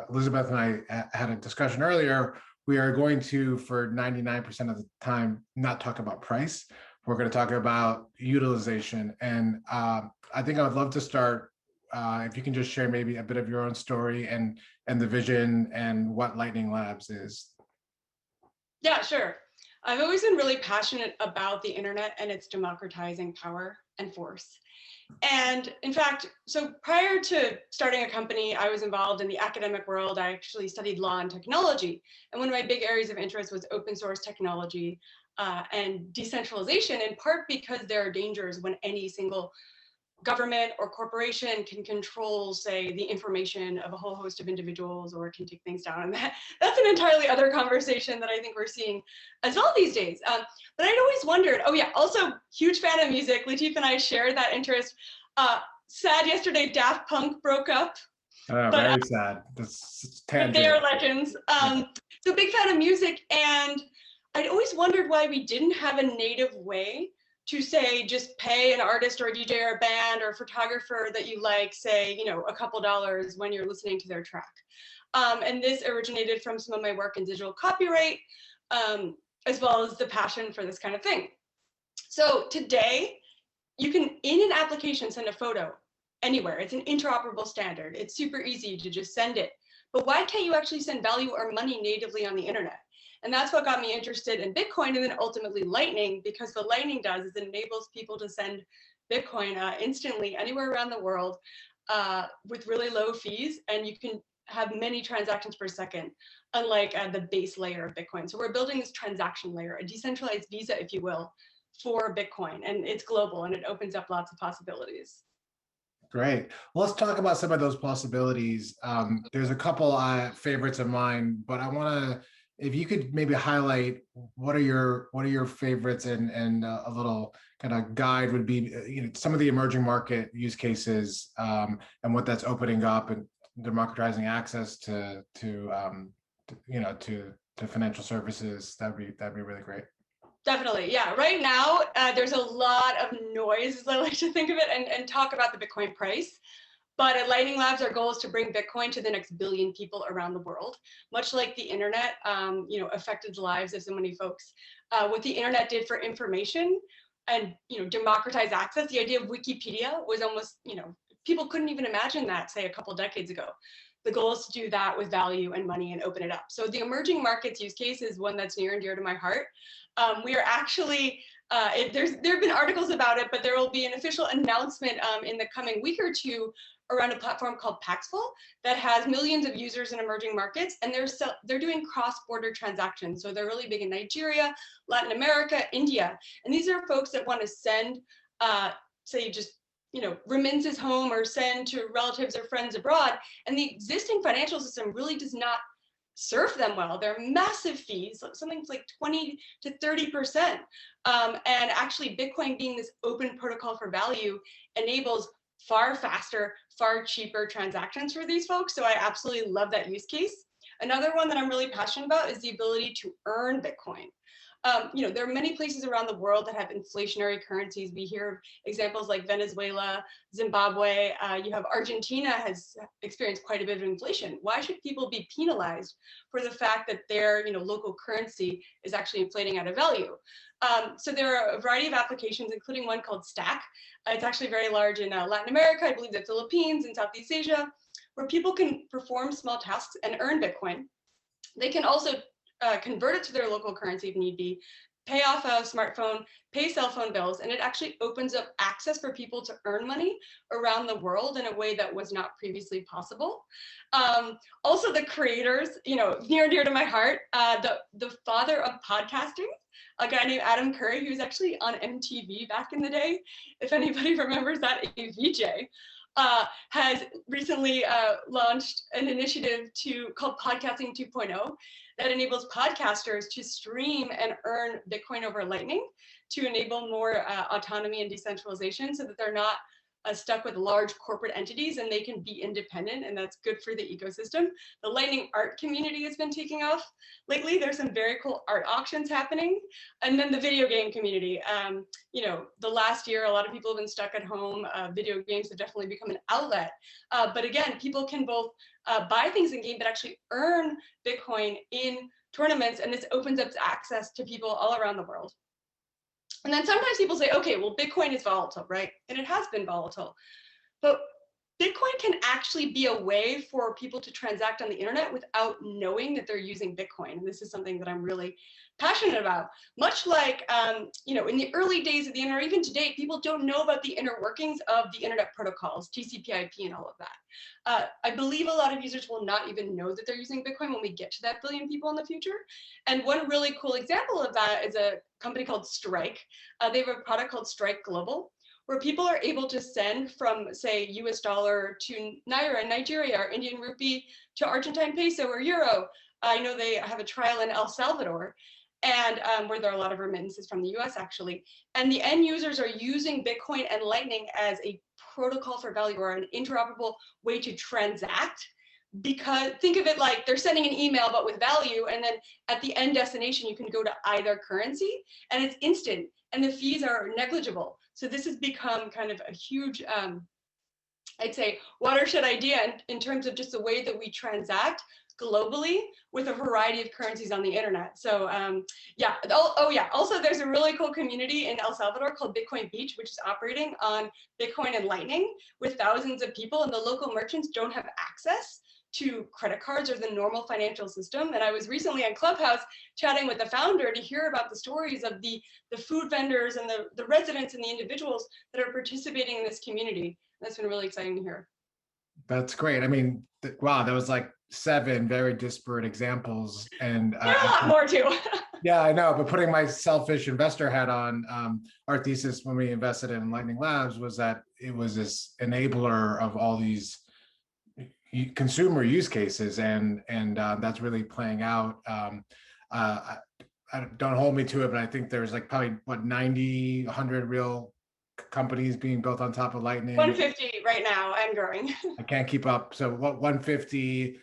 Elizabeth and I had a discussion earlier. We are going to, for 99% of the time, not talk about price. We're going to talk about utilization. And I think I would love to start, if you can just share maybe a bit of your own story and the vision and what Lightning Labs is. Yeah, sure. I've always been really passionate about the internet and its democratizing power and force. And in fact, so prior to starting a company, I was involved in the academic world. I actually studied law and technology. And one of my big areas of interest was open source technology and decentralization, in part because there are dangers when any single government or corporation can control, say, the information of a whole host of individuals or can take things down. And that's an entirely other conversation that I think we're seeing as well these days. But I'd always wondered, oh yeah, also huge fan of music. Latif and I shared that interest. Sad yesterday, Daft Punk broke up. Very sad. But they are legends. So big fan of music. And I'd always wondered why we didn't have a native way to say, just pay an artist or a DJ or a band or a photographer that you like, say, a couple dollars when you're listening to their track. And this originated from some of my work in digital copyright, as well as the passion for this kind of thing. So today, you can, in an application, send a photo anywhere. It's an interoperable standard. It's super easy to just send it. But why can't you actually send value or money natively on the internet? And that's what got me interested in Bitcoin and then ultimately Lightning, because what Lightning does is it enables people to send Bitcoin instantly anywhere around the world with really low fees. And you can have many transactions per second, unlike the base layer of Bitcoin. So we're building this transaction layer, a decentralized visa, if you will, for Bitcoin, and it's global and it opens up lots of possibilities. Great. Well, let's talk about some of those possibilities. There's a couple favorites of mine, but I want to, if you could maybe highlight what are your favorites, and a little kind of guide would be, some of the emerging market use cases, and what that's opening up and democratizing access to financial services. That'd be really great. Definitely, yeah. Right now, there's a lot of noise, as I like to think of it, and talk about the Bitcoin price. But at Lightning Labs, our goal is to bring Bitcoin to the next billion people around the world. Much like the internet, affected the lives of so many folks. What the internet did for information and democratize access, the idea of Wikipedia was almost, people couldn't even imagine that, say, a couple decades ago. The goal is to do that with value and money and open it up. So the emerging markets use case is one that's near and dear to my heart. We are actually, there have been articles about it, but there will be an official announcement in the coming week or two around a platform called Paxful that has millions of users in emerging markets, and they're doing cross-border transactions. So they're really big in Nigeria, Latin America, India, and these are folks that want to send, say, just remittances home or send to relatives or friends abroad, and the existing financial system really does not serve them well. There are massive fees, something like 20 to 30%. And actually Bitcoin, being this open protocol for value, enables far faster, far cheaper transactions for these folks. So I absolutely love that use case. Another one that I'm really passionate about is the ability to earn Bitcoin. There are many places around the world that have inflationary currencies. We hear of examples like Venezuela, Zimbabwe. You have Argentina has experienced quite a bit of inflation. Why should people be penalized for the fact that their local currency is actually inflating out of value? So there are a variety of applications, including one called Stack. It's actually very large in Latin America, I believe the Philippines and Southeast Asia, where people can perform small tasks and earn Bitcoin. They can also convert it to their local currency if need be, pay off a smartphone, pay cell phone bills, and it actually opens up access for people to earn money around the world in a way that was not previously possible. Also the creators, near and dear to my heart, the father of podcasting, a guy named Adam Curry, who's actually on MTV back in the day, if anybody remembers that, a VJ. Has recently launched an initiative called Podcasting 2.0 that enables podcasters to stream and earn Bitcoin over Lightning to enable more autonomy and decentralization so that they're not stuck with large corporate entities and they can be independent, and that's good for the ecosystem. The Lightning art community has been taking off lately. There's some very cool art auctions happening. And then the video game community. The last year, a lot of people have been stuck at home. Video games have definitely become an outlet. But again, people can both buy things in game, but actually earn Bitcoin in tournaments, and this opens up access to people all around the world. And then sometimes people say, okay, well, Bitcoin is volatile, right? And it has been volatile. But Bitcoin can actually be a way for people to transact on the internet without knowing that they're using Bitcoin. And this is something that I'm really passionate about. Much like, in the early days of the internet, or even today, people don't know about the inner workings of the internet protocols, TCP/IP and all of that. I believe a lot of users will not even know that they're using Bitcoin when we get to that billion people in the future. And one really cool example of that is a company called Strike. They have a product called Strike Global, where people are able to send from, say, US dollar to Naira in Nigeria, or Indian rupee to Argentine peso or euro. I know they have a trial in El Salvador, and where there are a lot of remittances from the US actually. And the end users are using Bitcoin and Lightning as a protocol for value, or an interoperable way to transact. Because think of it like they're sending an email, but with value, and then at the end destination, you can go to either currency, and it's instant, and the fees are negligible. So this has become kind of a huge, I'd say, watershed idea in terms of just the way that we transact globally with a variety of currencies on the internet. So yeah. Also, there's a really cool community in El Salvador called Bitcoin Beach, which is operating on Bitcoin and Lightning with thousands of people, and the local merchants don't have access to credit cards or the normal financial system. And I was recently on Clubhouse chatting with the founder to hear about the stories of the food vendors and the residents and the individuals that are participating in this community. That's been really exciting to hear. That's great. I mean, wow, that was like 7 very disparate examples. And There are a lot more too. yeah, I know, but putting my selfish investor hat on, our thesis when we invested in Lightning Labs was that it was this enabler of all these consumer use cases, and that's really playing out. Don't hold me to it, but I think there's like probably what 90, 100 real companies being built on top of Lightning. 150 right now and growing. I can't keep up. So what 150,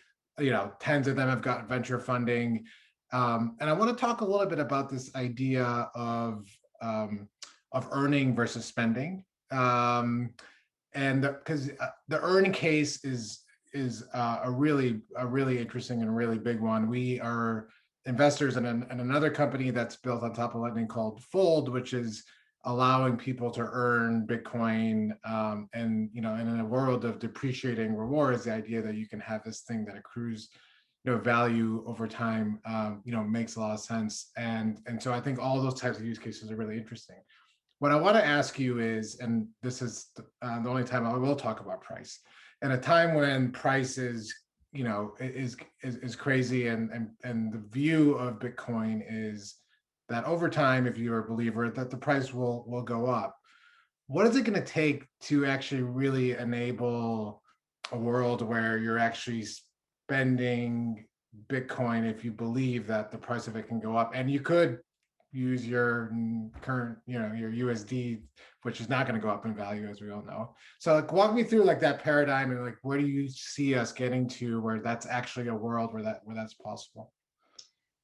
tens of them have got venture funding. And I want to talk a little bit about this idea of earning versus spending. And because the earn case is a really interesting and really big one. We are investors in another company that's built on top of Lightning called Fold, which is allowing people to earn Bitcoin. And in a world of depreciating rewards, the idea that you can have this thing that accrues value over time, makes a lot of sense. And so I think all those types of use cases are really interesting. What I want to ask you is, and this is the only time I will talk about price, in a time when price is crazy, and the view of Bitcoin is that over time, if you're a believer, that the price will go up. What is it going to take to actually really enable a world where you're actually spending Bitcoin if you believe that the price of it can go up? And you could use your current, your USD, which is not going to go up in value, as we all know. So walk me through that paradigm, and where do you see us getting to where that's actually a world where that's possible?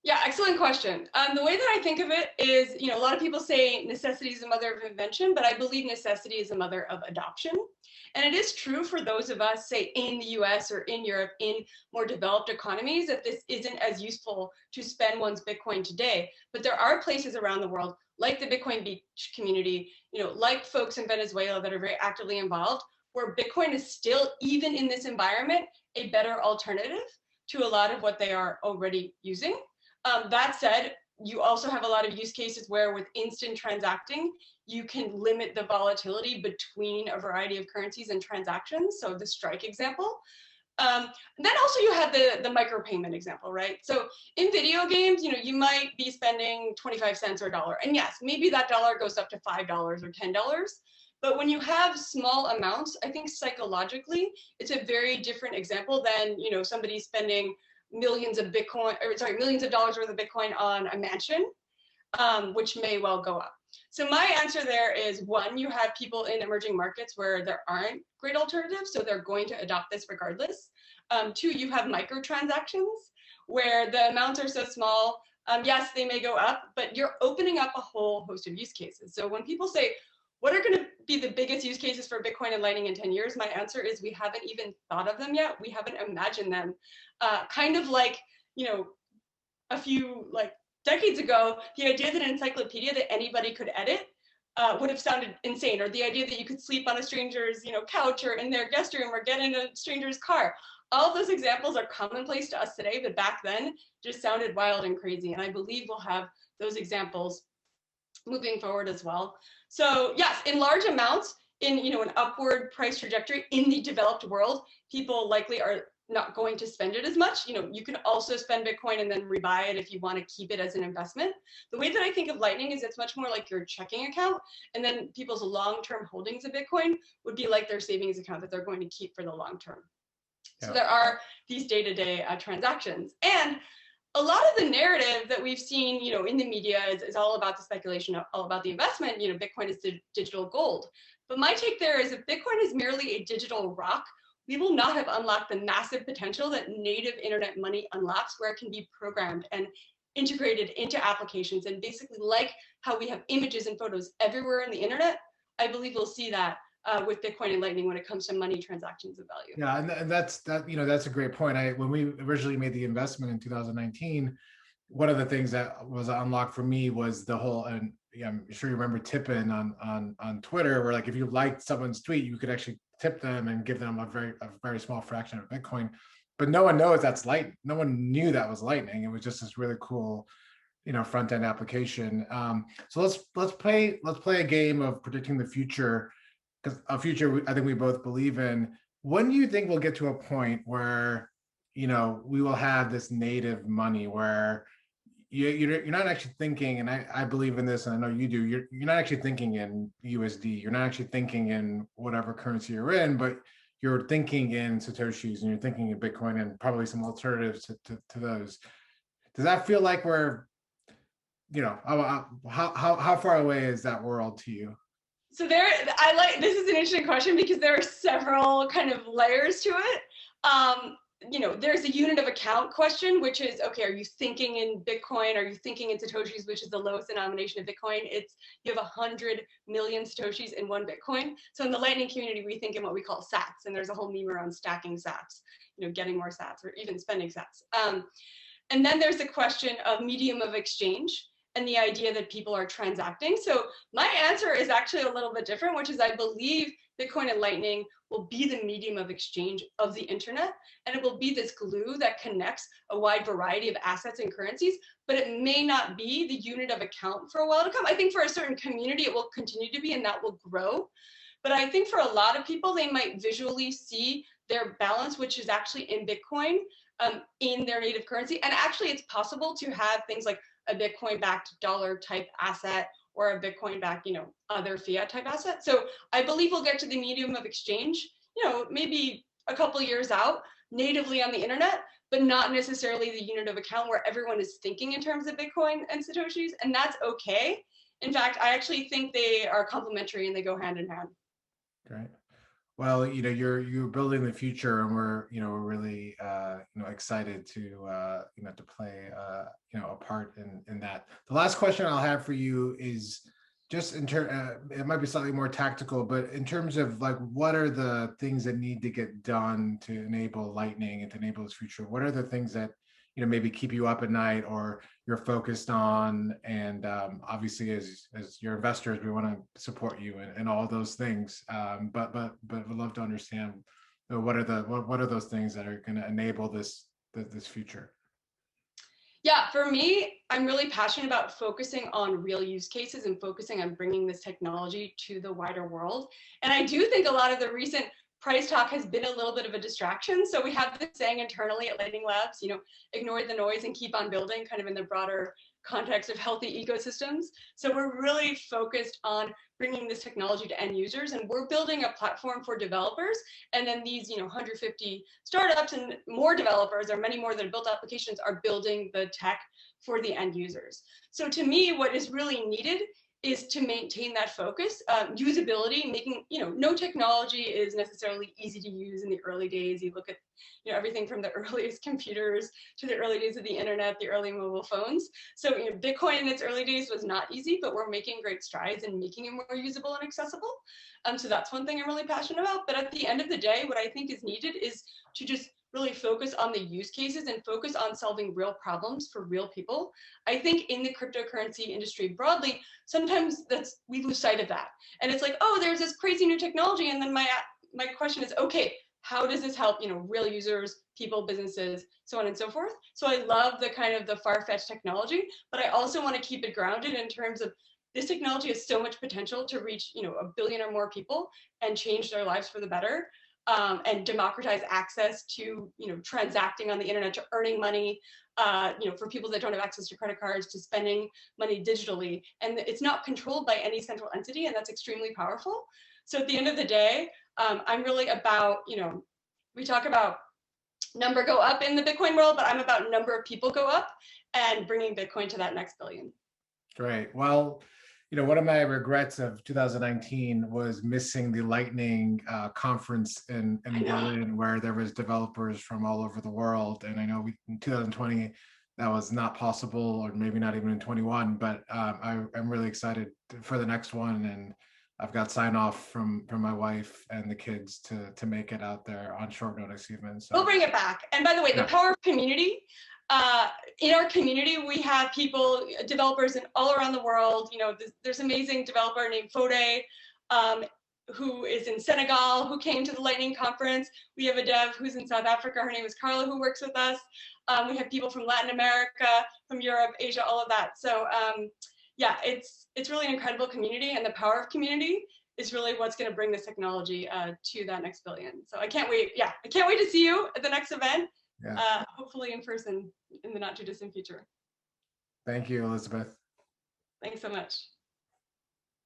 Yeah, excellent question. The way that I think of it is, a lot of people say necessity is the mother of invention, but I believe necessity is the mother of adoption. And it is true for those of us, say, in the US or in Europe, in more developed economies, that this isn't as useful to spend one's Bitcoin today. But there are places around the world, like the Bitcoin Beach community, like folks in Venezuela that are very actively involved, where Bitcoin is still, even in this environment, a better alternative to a lot of what they are already using. That said, you also have a lot of use cases where with instant transacting, you can limit the volatility between a variety of currencies and transactions. So the Strike example. Then also you have the micropayment example, right? So in video games, you might be spending 25 cents or $1. And yes, maybe that dollar goes up to $5 or $10. But when you have small amounts, I think psychologically, it's a very different example than, somebody spending millions of dollars worth of Bitcoin on a mansion, which may well go up. So my answer there is, one, you have people in emerging markets where there aren't great alternatives, so they're going to adopt this regardless. Two, you have microtransactions where the amounts are so small, yes, they may go up, but you're opening up a whole host of use cases. So when people say, what are going to be the biggest use cases for Bitcoin and Lightning in 10 years? My answer is we haven't even thought of them yet. We haven't imagined them. Kind of like, a few decades ago, the idea that an encyclopedia that anybody could edit would have sounded insane, or the idea that you could sleep on a stranger's, couch or in their guest room or get in a stranger's car. All of those examples are commonplace to us today, but back then just sounded wild and crazy. And I believe we'll have those examples moving forward as well. So yes, in large amounts, in an upward price trajectory in the developed world, people likely are not going to spend it as much. You can also spend Bitcoin and then rebuy it if you want to keep it as an investment. The way that I think of Lightning is it's much more like your checking account, and then people's long-term holdings of Bitcoin would be like their savings account that they're going to keep for the long term. Yeah. So there are these day-to-day transactions. And a lot of the narrative that we've seen, in the media is all about the speculation, all about the investment. Bitcoin is digital gold. But my take there is if Bitcoin is merely a digital rock, we will not have unlocked the massive potential that native internet money unlocks, where it can be programmed and integrated into applications. And basically, like how we have images and photos everywhere in the internet, I believe we'll see that with Bitcoin and Lightning when it comes to money transactions of value. Yeah, and that's a great point. When we originally made the investment in 2019, one of the things that was unlocked for me was the whole, and I'm sure you remember tipping on Twitter, where if you liked someone's tweet, you could actually tip them and give them a very small fraction of Bitcoin. But no one knows that's Lightning. No one knew that was Lightning. It was just this really cool, front end application. So let's play a game of predicting the future, because a future I think we both believe in. when do you think we'll get to a point where, you know, we will have this native money where you're not actually thinking, and I believe in this, and I know you do, you're not actually thinking in USD, you're not actually thinking in whatever currency you're in, but you're thinking in Satoshis and you're thinking in Bitcoin and probably some alternatives to those. Does that feel like we're, you know, how far away is that world to you? So this is an interesting question because there are several kind of layers to it. You know, there's a unit of account question, which is, okay, are you thinking in Bitcoin? Are you thinking in Satoshis, which is the lowest denomination of Bitcoin? You have 100 million Satoshis in one Bitcoin. So in the Lightning community, we think in what we call sats, and there's a whole meme around stacking sats, you know, getting more sats or even spending sats. And then there's the question of medium of exchange and the idea that people are transacting. So my answer is actually a little bit different, which is I believe Bitcoin and Lightning will be the medium of exchange of the internet, and it will be this glue that connects a wide variety of assets and currencies, but it may not be the unit of account for a while to come. I think for a certain community, it will continue to be, and that will grow. But I think for a lot of people, they might visually see their balance, which is actually in Bitcoin, in their native currency. And actually, it's possible to have things like a Bitcoin-backed dollar type asset or a Bitcoin-backed, you know, other fiat type asset. So I believe we'll get to the medium of exchange, you know, maybe a couple years out, natively on the internet, but not necessarily the unit of account where everyone is thinking in terms of Bitcoin and Satoshis, and that's okay. In fact, I actually think they are complementary and they go hand in hand. Great. Well, you know, you're building the future, and we're really you know, excited to you know, to play you know, a part in that. The last question I'll have for you is just in it might be slightly more tactical, but in terms of like, what are the things that need to get done to enable Lightning and to enable this future? What are the things that, you know, maybe keep you up at night or you're focused on? And obviously, as your investors, we want to support you in all those things. But we'd love to understand, you know, what are those things that are going to enable this future? Yeah, for me, I'm really passionate about focusing on real use cases and focusing on bringing this technology to the wider world. And I do think a lot of the recent price talk has been a little bit of a distraction. So we have this saying internally at Lightning Labs, you know, ignore the noise and keep on building, kind of in the broader context of healthy ecosystems. So we're really focused on bringing this technology to end users, and we're building a platform for developers. And then these, you know, 150 startups and more developers, or many more that have built applications, are building the tech for the end users. So to me, what is really needed is to maintain that focus, usability, making, you know, no technology is necessarily easy to use in the early days. You look at, you know, everything from the earliest computers to the early days of the internet, the early mobile phones. So, you know, Bitcoin in its early days was not easy, but we're making great strides in making it more usable and accessible. So that's one thing I'm really passionate about. But at the end of the day, what I think is needed is to just really focus on the use cases and focus on solving real problems for real people. I think in the cryptocurrency industry broadly, sometimes we lose sight of that. And it's like, oh, there's this crazy new technology. And then my question is, okay, how does this help, you know, real users, people, businesses, so on and so forth? So I love the kind of the far-fetched technology, but I also want to keep it grounded in terms of this technology has so much potential to reach, you know, 1 billion or more people and change their lives for the better. And democratize access to, you know, transacting on the internet, to earning money, you know, for people that don't have access to credit cards, to spending money digitally. And it's not controlled by any central entity, and that's extremely powerful. So at the end of the day, I'm really about, you know, we talk about number go up in the Bitcoin world, but I'm about number of people go up and bringing Bitcoin to that next billion. Great. Well, you know, one of my regrets of 2019 was missing the Lightning conference in Berlin, where there was developers from all over the world. And I know in 2020, that was not possible, or maybe not even in 21, but I'm really excited for the next one. And I've got sign off from my wife and the kids to make it out there on short notice even. So we'll bring it back. And by the way, the power of community. In our community, we have people, developers in all around the world. You know, there's an amazing developer named Fode, who is in Senegal, who came to the Lightning conference. We have a dev who's in South Africa. Her name is Carla, who works with us. We have people from Latin America, from Europe, Asia, all of that. So yeah, it's really an incredible community, and the power of community is really what's going to bring this technology to that next billion. So I can't wait. Yeah, I can't wait to see you at the next event, hopefully in person in the not too distant future. Thank you, Elizabeth. Thanks so much.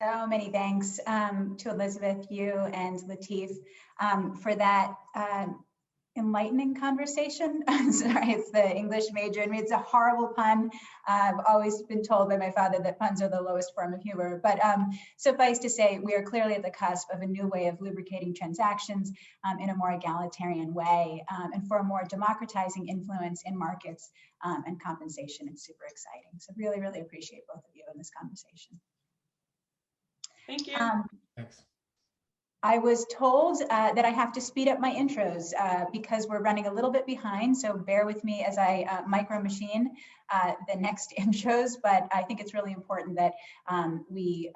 So many thanks to Elizabeth, you and Latif for that enlightening conversation. I'm sorry, it's the English major in me. It's a horrible pun. I've always been told by my father that puns are the lowest form of humor. But suffice to say, we are clearly at the cusp of a new way of lubricating transactions in a more egalitarian way and for a more democratizing influence in markets and compensation. It's super exciting. So really, really appreciate both of you in this conversation. Thank you. Thanks. I was told that I have to speed up my intros because we're running a little bit behind. So bear with me as I micro machine the next intros. But I think it's really important that we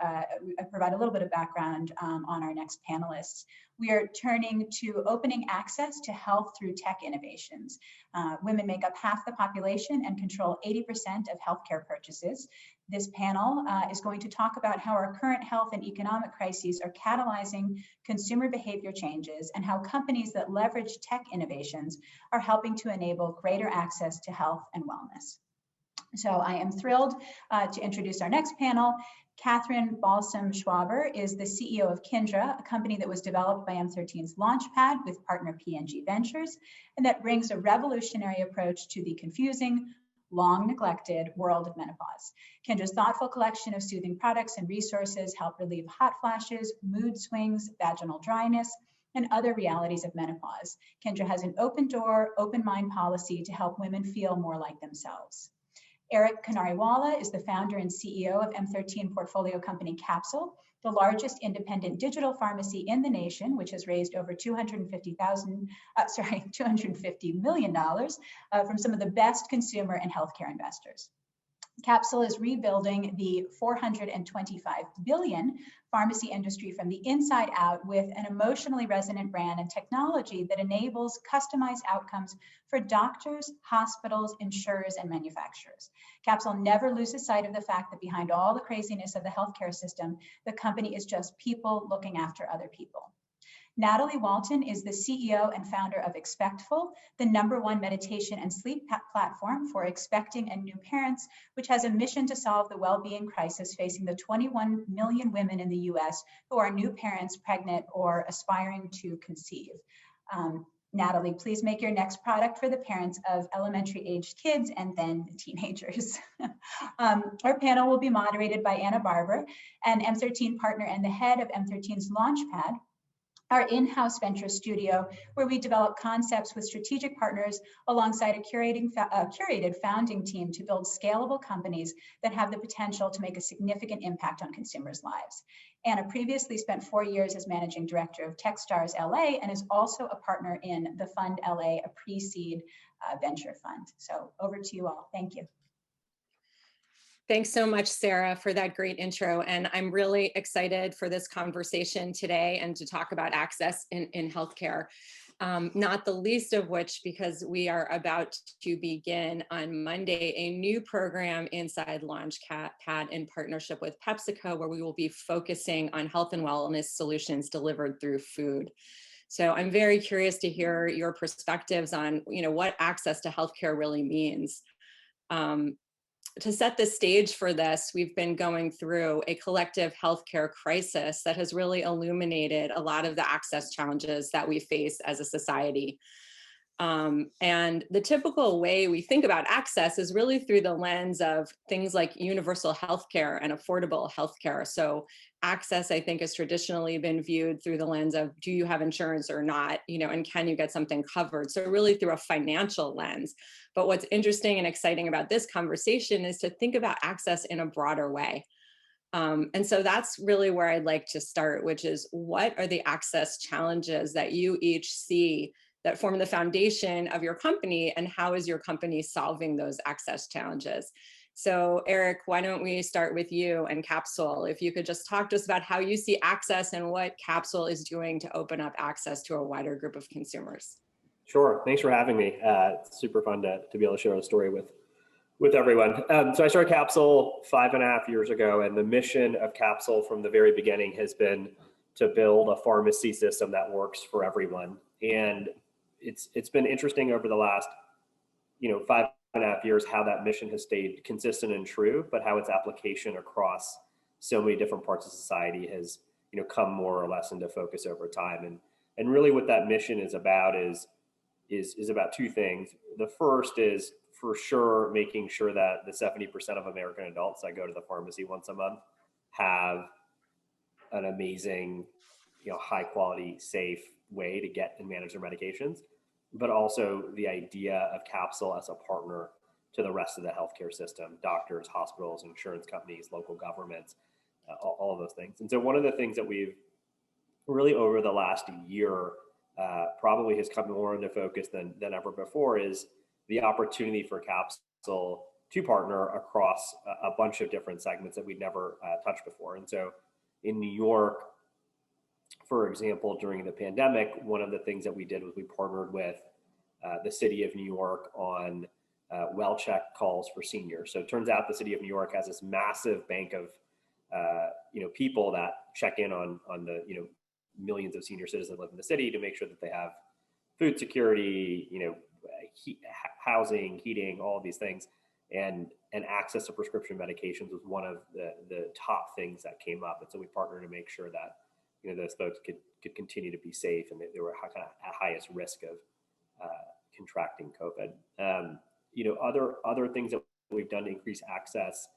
provide a little bit of background on our next panelists. We are turning to opening access to health through tech innovations. Women make up half the population and control 80% of healthcare purchases. This panel is going to talk about how our current health and economic crises are catalyzing consumer behavior changes and how companies that leverage tech innovations are helping to enable greater access to health and wellness. So I am thrilled to introduce our next panel. Catherine Balsam Schawber is the CEO of Kindra, a company that was developed by M13's Launchpad with partner P&G Ventures, and that brings a revolutionary approach to the confusing, long neglected world of menopause. Kindra's thoughtful collection of soothing products and resources help relieve hot flashes, mood swings, vaginal dryness, and other realities of menopause. Kindra has an open door, open mind policy to help women feel more like themselves. Kinariwala is the founder and CEO of M13 portfolio company Capsule, the largest independent digital pharmacy in the nation, which has raised over $250 million from some of the best consumer and healthcare investors. Capsule is rebuilding the $425 billion pharmacy industry from the inside out with an emotionally resonant brand and technology that enables customized outcomes for doctors, hospitals, insurers, and manufacturers. Capsule never loses sight of the fact that behind all the craziness of the healthcare system, the company is just people looking after other people. Nathalie Walton is the CEO and founder of Expectful, the #1 meditation and sleep platform for expecting and new parents, which has a mission to solve the well-being crisis facing the 21 million women in the US who are new parents, pregnant, or aspiring to conceive. Nathalie, please make your next product for the parents of elementary-aged kids and then teenagers. Our panel will be moderated by Anna Barber, an M13 partner and the head of M13's Launchpad, our in-house venture studio, where we develop concepts with strategic partners alongside a curated founding team to build scalable companies that have the potential to make a significant impact on consumers' lives. Anna previously spent 4 years as managing director of Techstars LA and is also a partner in the Fund LA, a pre-seed venture fund. So over to you all. Thank you. Thanks so much, Sarah, for that great intro. And I'm really excited for this conversation today and to talk about access in healthcare. Not the least of which because we are about to begin on Monday a new program inside Launchpad in partnership with PepsiCo, where we will be focusing on health and wellness solutions delivered through food. So I'm very curious to hear your perspectives on, what access to healthcare really means. To set the stage for this, we've been going through a collective healthcare crisis that has really illuminated a lot of the access challenges that we face as a society. And the typical way we think about access is really through the lens of things like universal healthcare and affordable healthcare. So access, I think, has traditionally been viewed through the lens of, do you have insurance or not, and can you get something covered? So really through a financial lens. But what's interesting and exciting about this conversation is to think about access in a broader way. And so that's really where I'd like to start, which is, what are the access challenges that you each see that form the foundation of your company, and how is your company solving those access challenges? So Eric, why don't we start with you and Capsule? If you could just talk to us about how you see access and what Capsule is doing to open up access to a wider group of consumers. Sure, thanks for having me. It's super fun to be able to share a story with everyone. So I started Capsule 5.5 years ago, and the mission of Capsule from the very beginning has been to build a pharmacy system that works for everyone. And it's been interesting over the last, 5.5 years, how that mission has stayed consistent and true, but how its application across so many different parts of society has, come more or less into focus over time. And really what that mission is about is about two things. The first is for sure making sure that the 70% of American adults that go to the pharmacy once a month have an amazing, high quality, safe way to get and manage their medications, but also the idea of Capsule as a partner to the rest of the healthcare system, doctors, hospitals, insurance companies, local governments, all of those things. And so one of the things that we've really over the last year probably has come more into focus than ever before is the opportunity for Capsule to partner across a bunch of different segments that we'd never touched before. And so in New York, for example, during the pandemic, one of the things that we did was we partnered with the city of New York on well check calls for seniors. So it turns out the city of New York has this massive bank of people that check in on the millions of senior citizens that live in the city to make sure that they have food security, housing, heating, all of these things, and access to prescription medications was one of the top things that came up. And so we partnered to make sure that those folks could continue to be safe and they were kind of at highest risk of contracting COVID. Other things that we've done to increase access.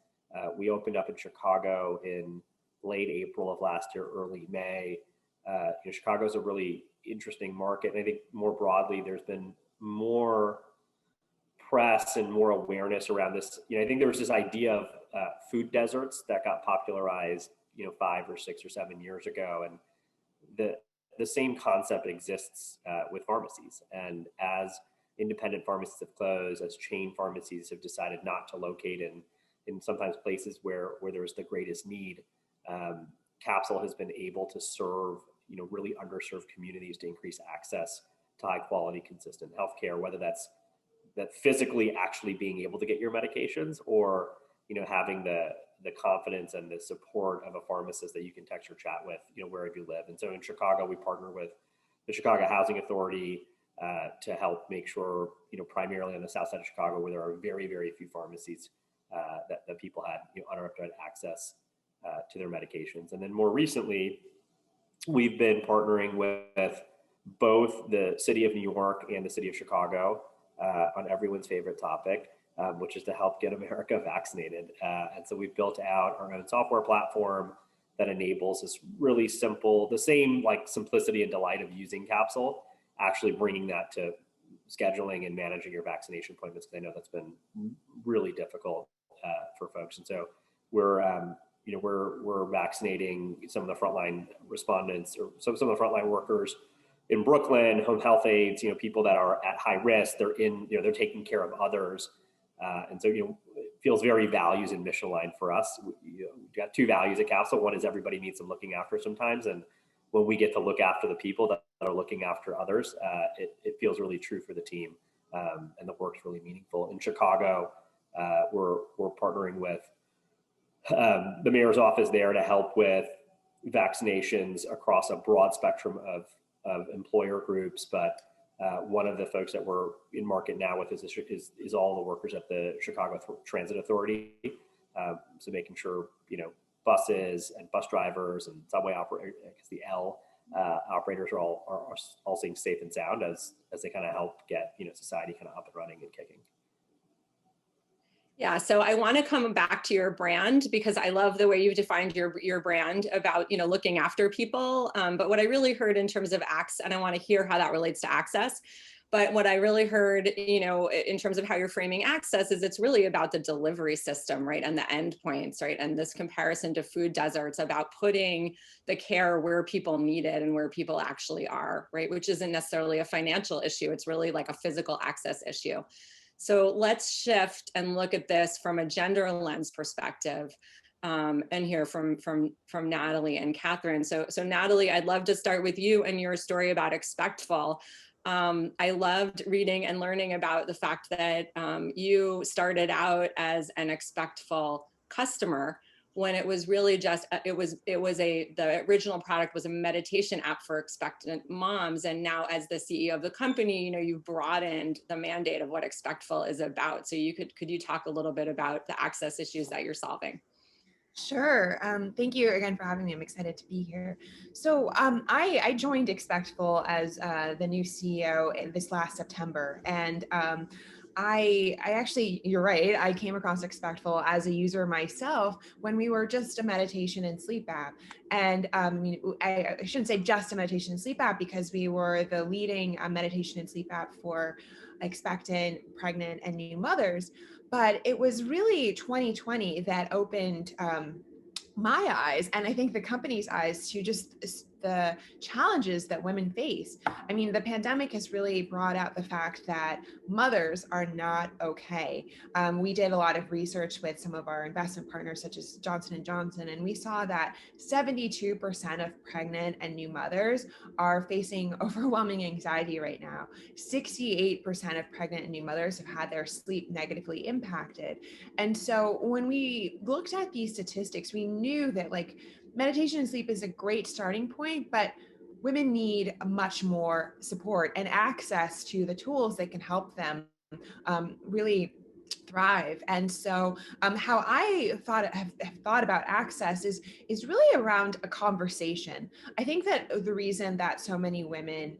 We opened up in Chicago in late April of last year, early May. Chicago is a really interesting market. And I think more broadly, there's been more press and more awareness around this. I think there was this idea of food deserts that got popularized 5 or 6 or 7 years ago. And the same concept exists with pharmacies. And as independent pharmacies have closed, as chain pharmacies have decided not to locate in sometimes places where there's the greatest need, Capsule has been able to serve really underserved communities to increase access to high quality, consistent healthcare, whether that's physically actually being able to get your medications or having the confidence and the support of a pharmacist that you can text or chat with wherever you live. And so in Chicago, we partner with the Chicago Housing Authority to help make sure primarily on the south side of Chicago, where there are very, very few pharmacies, that people had uninterrupted access to their medications. And then more recently, we've been partnering with both the city of New York and the city of Chicago on everyone's favorite topic, which is to help get America vaccinated. And so we've built out our own software platform that enables this really simple, the same like simplicity and delight of using Capsule, actually bringing that to scheduling and managing your vaccination appointments, because I know that's been really difficult for folks. And so we're vaccinating some of the frontline respondents or some of the frontline workers in Brooklyn, home health aides, people that are at high risk. They're they're taking care of others, and so it feels very values and mission aligned for us. We've got two values at Capsule. One is everybody needs some looking after sometimes, and when we get to look after the people that are looking after others, it feels really true for the team, and the work's really meaningful. In Chicago, we're partnering with the mayor's office there to help with vaccinations across a broad spectrum of employer groups. But one of the folks that we're in market now with is all the workers at the Chicago Transit Authority. So making sure, buses and bus drivers and subway operators, the L operators are all staying safe and sound as they kind of help get, society kind of up and running and kicking. Yeah, so I want to come back to your brand because I love the way you've defined your brand about looking after people. But what I really heard in terms of access, and I want to hear how that relates to access. But what I really heard, in terms of how you're framing access, is it's really about the delivery system, right, and the endpoints, right, and this comparison to food deserts about putting the care where people need it and where people actually are, right, which isn't necessarily a financial issue. It's really like a physical access issue. So let's shift and look at this from a gender lens perspective, and hear from Nathalie and Catherine. So Nathalie, I'd love to start with you and your story about Expectful. I loved reading and learning about the fact that you started out as an Expectful customer when it was really just, the original product was a meditation app for expectant moms. And now as the CEO of the company, you know, you've broadened the mandate of what Expectful is about. So could you talk a little bit about the access issues that you're solving? Sure. Thank you again for having me. I'm excited to be here. So I joined Expectful as the new CEO this last September. And I actually, you're right, I came across Expectful as a user myself when we were just a meditation and sleep app. And I shouldn't say just a meditation and sleep app, because we were the leading meditation and sleep app for expectant, pregnant, and new mothers. But it was really 2020 that opened my eyes, and I think the company's eyes, to just the challenges that women face. I mean, the pandemic has really brought out the fact that mothers are not okay. We did a lot of research with some of our investment partners, such as Johnson & Johnson, and we saw that 72% of pregnant and new mothers are facing overwhelming anxiety right now. 68% of pregnant and new mothers have had their sleep negatively impacted. And so when we looked at these statistics, we knew that meditation and sleep is a great starting point, but women need much more support and access to the tools that can help them really thrive. And so how I have thought about access is really around a conversation. I think that the reason that so many women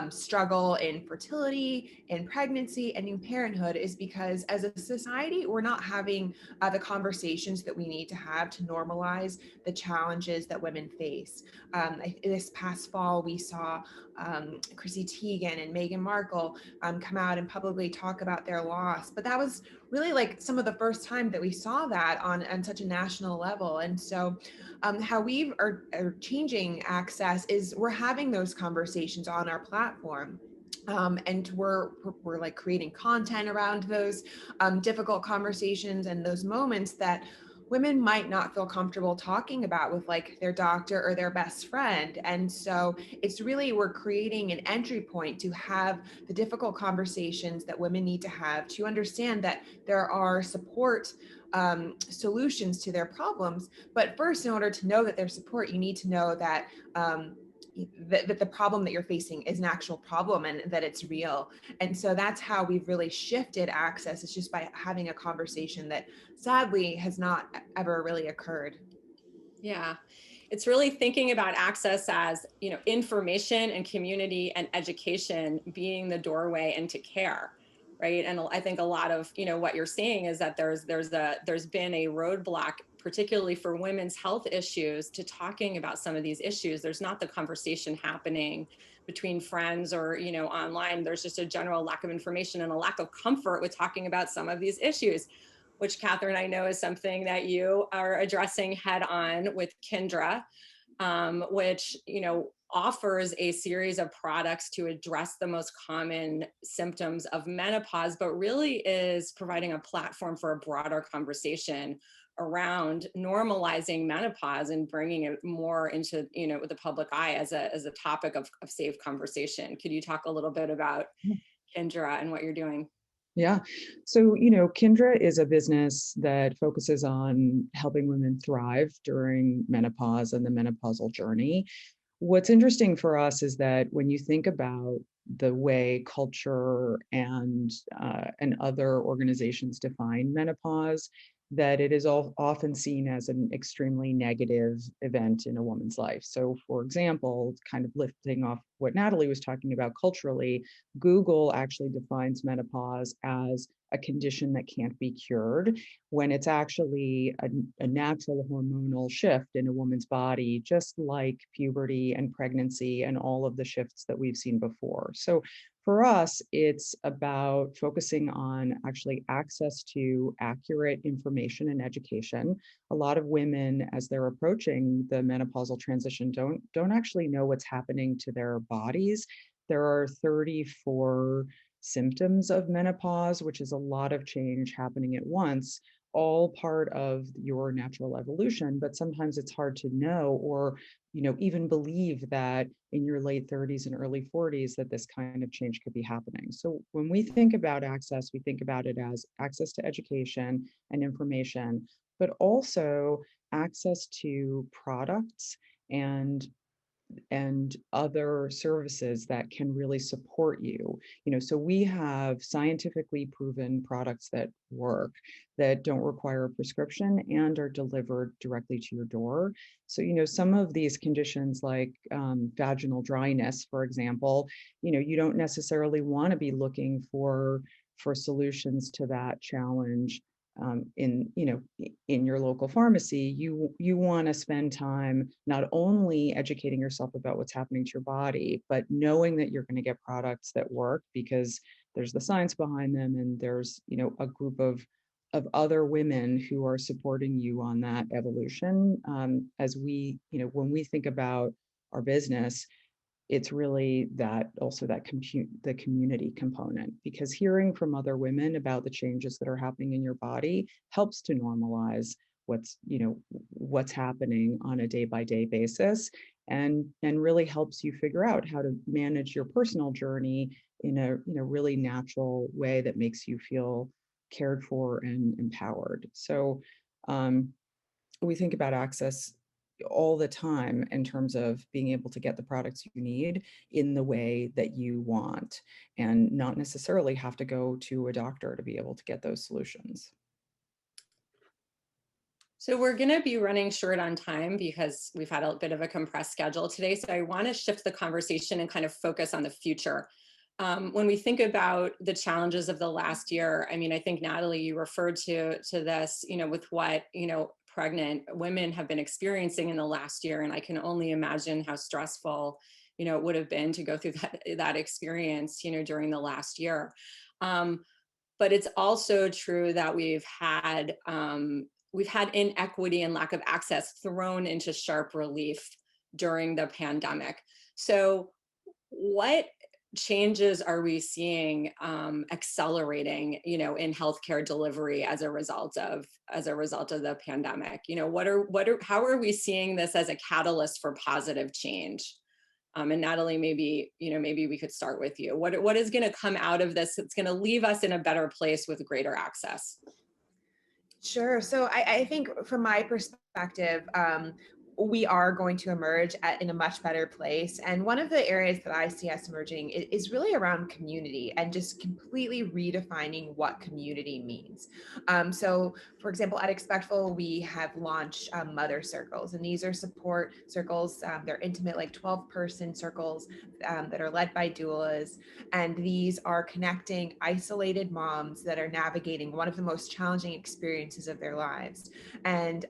struggle in fertility, in pregnancy, and in parenthood is because as a society, we're not having the conversations that we need to have to normalize the challenges that women face. This past fall, we saw Chrissy Teigen and Meghan Markle come out and publicly talk about their loss. But that was really some of the first time that we saw that on such a national level. And so how we are changing access is we're having those conversations on our platform. And we're creating content around those difficult conversations and those moments that women might not feel comfortable talking about with their doctor or their best friend. And so it's really, we're creating an entry point to have the difficult conversations that women need to have to understand that there are support solutions to their problems. But first, in order to know that there's support, you need to know that that the problem that you're facing is an actual problem and that it's real. And so that's how we've really shifted access. It's just by having a conversation that sadly has not ever really occurred. Yeah, it's really thinking about access as, information and community and education being the doorway into care. Right. And I think a lot of, what you're seeing is that there's been a roadblock, particularly for women's health issues, to talking about some of these issues. There's not the conversation happening between friends or, online. There's just a general lack of information and a lack of comfort with talking about some of these issues, which, Catherine, I know is something that you are addressing head on with Kindra, which, offers a series of products to address the most common symptoms of menopause, but really is providing a platform for a broader conversation around normalizing menopause and bringing it more into, the public eye as a topic of safe conversation. Could you talk a little bit about Kindra and what you're doing? Yeah. So, Kindra is a business that focuses on helping women thrive during menopause and the menopausal journey. What's interesting for us is that when you think about the way culture and other organizations define menopause, that it is often seen as an extremely negative event in a woman's life. So, for example, kind of lifting off what Nathalie was talking about culturally, Google actually defines menopause as a condition that can't be cured, when it's actually a natural hormonal shift in a woman's body, just like puberty and pregnancy and all of the shifts that we've seen before. So for us, it's about focusing on actually access to accurate information and education. A lot of women, as they're approaching the menopausal transition, don't actually know what's happening to their bodies. There are 34 symptoms of menopause, which is a lot of change happening at once, all part of your natural evolution. But sometimes it's hard to know or even believe that in your late 30s and early 40s that this kind of change could be happening. So when we think about access, we think about it as access to education and information, but also access to products and other services that can really support you. So we have scientifically proven products that work, that don't require a prescription and are delivered directly to your door. So, some of these conditions like vaginal dryness, for example, you don't necessarily want to be looking for solutions to that challenge in your local pharmacy. You want to spend time not only educating yourself about what's happening to your body, but knowing that you're going to get products that work because there's the science behind them, and there's a group of other women who are supporting you on that evolution. As we when we think about our business, it's really that the community component, because hearing from other women about the changes that are happening in your body helps to normalize what's happening on a day-by-day basis, and really helps you figure out how to manage your personal journey in a really natural way that makes you feel cared for and empowered. So we think about access all the time in terms of being able to get the products you need in the way that you want, and not necessarily have to go to a doctor to be able to get those solutions. So we're going to be running short on time because we've had a bit of a compressed schedule today. So I want to shift the conversation and kind of focus on the future. When we think about the challenges of the last year, I mean, I think Nathalie, you referred to this, with what, pregnant women have been experiencing in the last year. And I can only imagine how stressful, it would have been to go through that experience, during the last year. But it's also true that we've had inequity and lack of access thrown into sharp relief during the pandemic. So what changes are we seeing accelerating, in healthcare delivery as a result of the pandemic? How are we seeing this as a catalyst for positive change? And Nathalie, maybe we could start with you. What is going to come out of this? It's going to leave us in a better place with greater access. Sure. So I think from my perspective, we are going to emerge in a much better place. And one of the areas that I see us emerging is really around community and just completely redefining what community means. So for example, at Expectful, we have launched mother circles, and these are support circles. They're intimate, like 12-person circles that are led by doulas. And these are connecting isolated moms that are navigating one of the most challenging experiences of their lives. And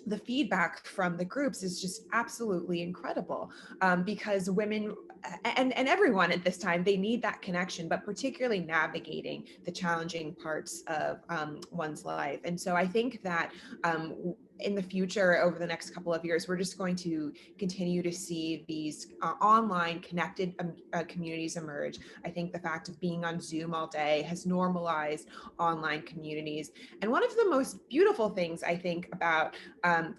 the feedback from the groups is just absolutely incredible, because women and everyone at this time, they need that connection, but particularly navigating the challenging parts of one's life. And so I think that in the future, over the next couple of years, we're just going to continue to see these online connected communities emerge. I think the fact of being on Zoom all day has normalized online communities. And one of the most beautiful things I think about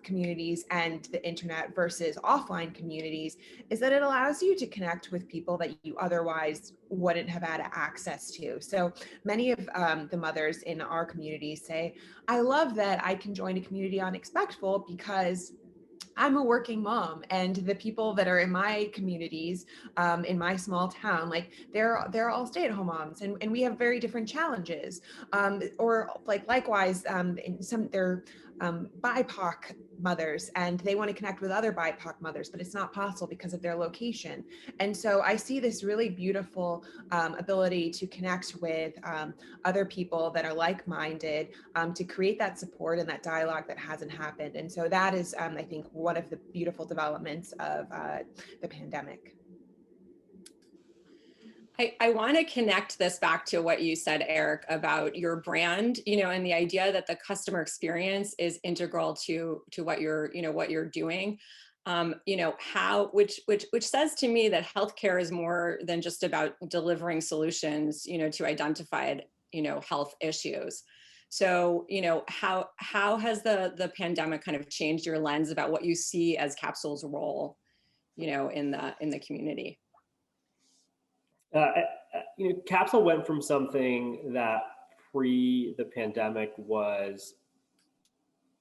communities and the internet versus offline communities is that it allows you to connect with people that you otherwise wouldn't have had access to. So many of the mothers in our community say, I love that I can join a community on Expectful because I'm a working mom, and the people that are in my communities, in my small town, like they're all stay-at-home moms, and we have very different challenges. Or like likewise, in some they're BIPOC mothers, and they want to connect with other BIPOC mothers, but it's not possible because of their location. And so I see this really beautiful ability to connect with other people that are like-minded, to create that support and that dialogue that hasn't happened. And so that is, I think, one of the beautiful developments of the pandemic. I want to connect this back to what you said, Eric, about your brand, and the idea that the customer experience is integral to what you're doing. Which says to me that healthcare is more than just about delivering solutions, to identified, health issues. So, how has the pandemic kind of changed your lens about what you see as Capsule's role, in the community? Capsule went from something that pre the pandemic was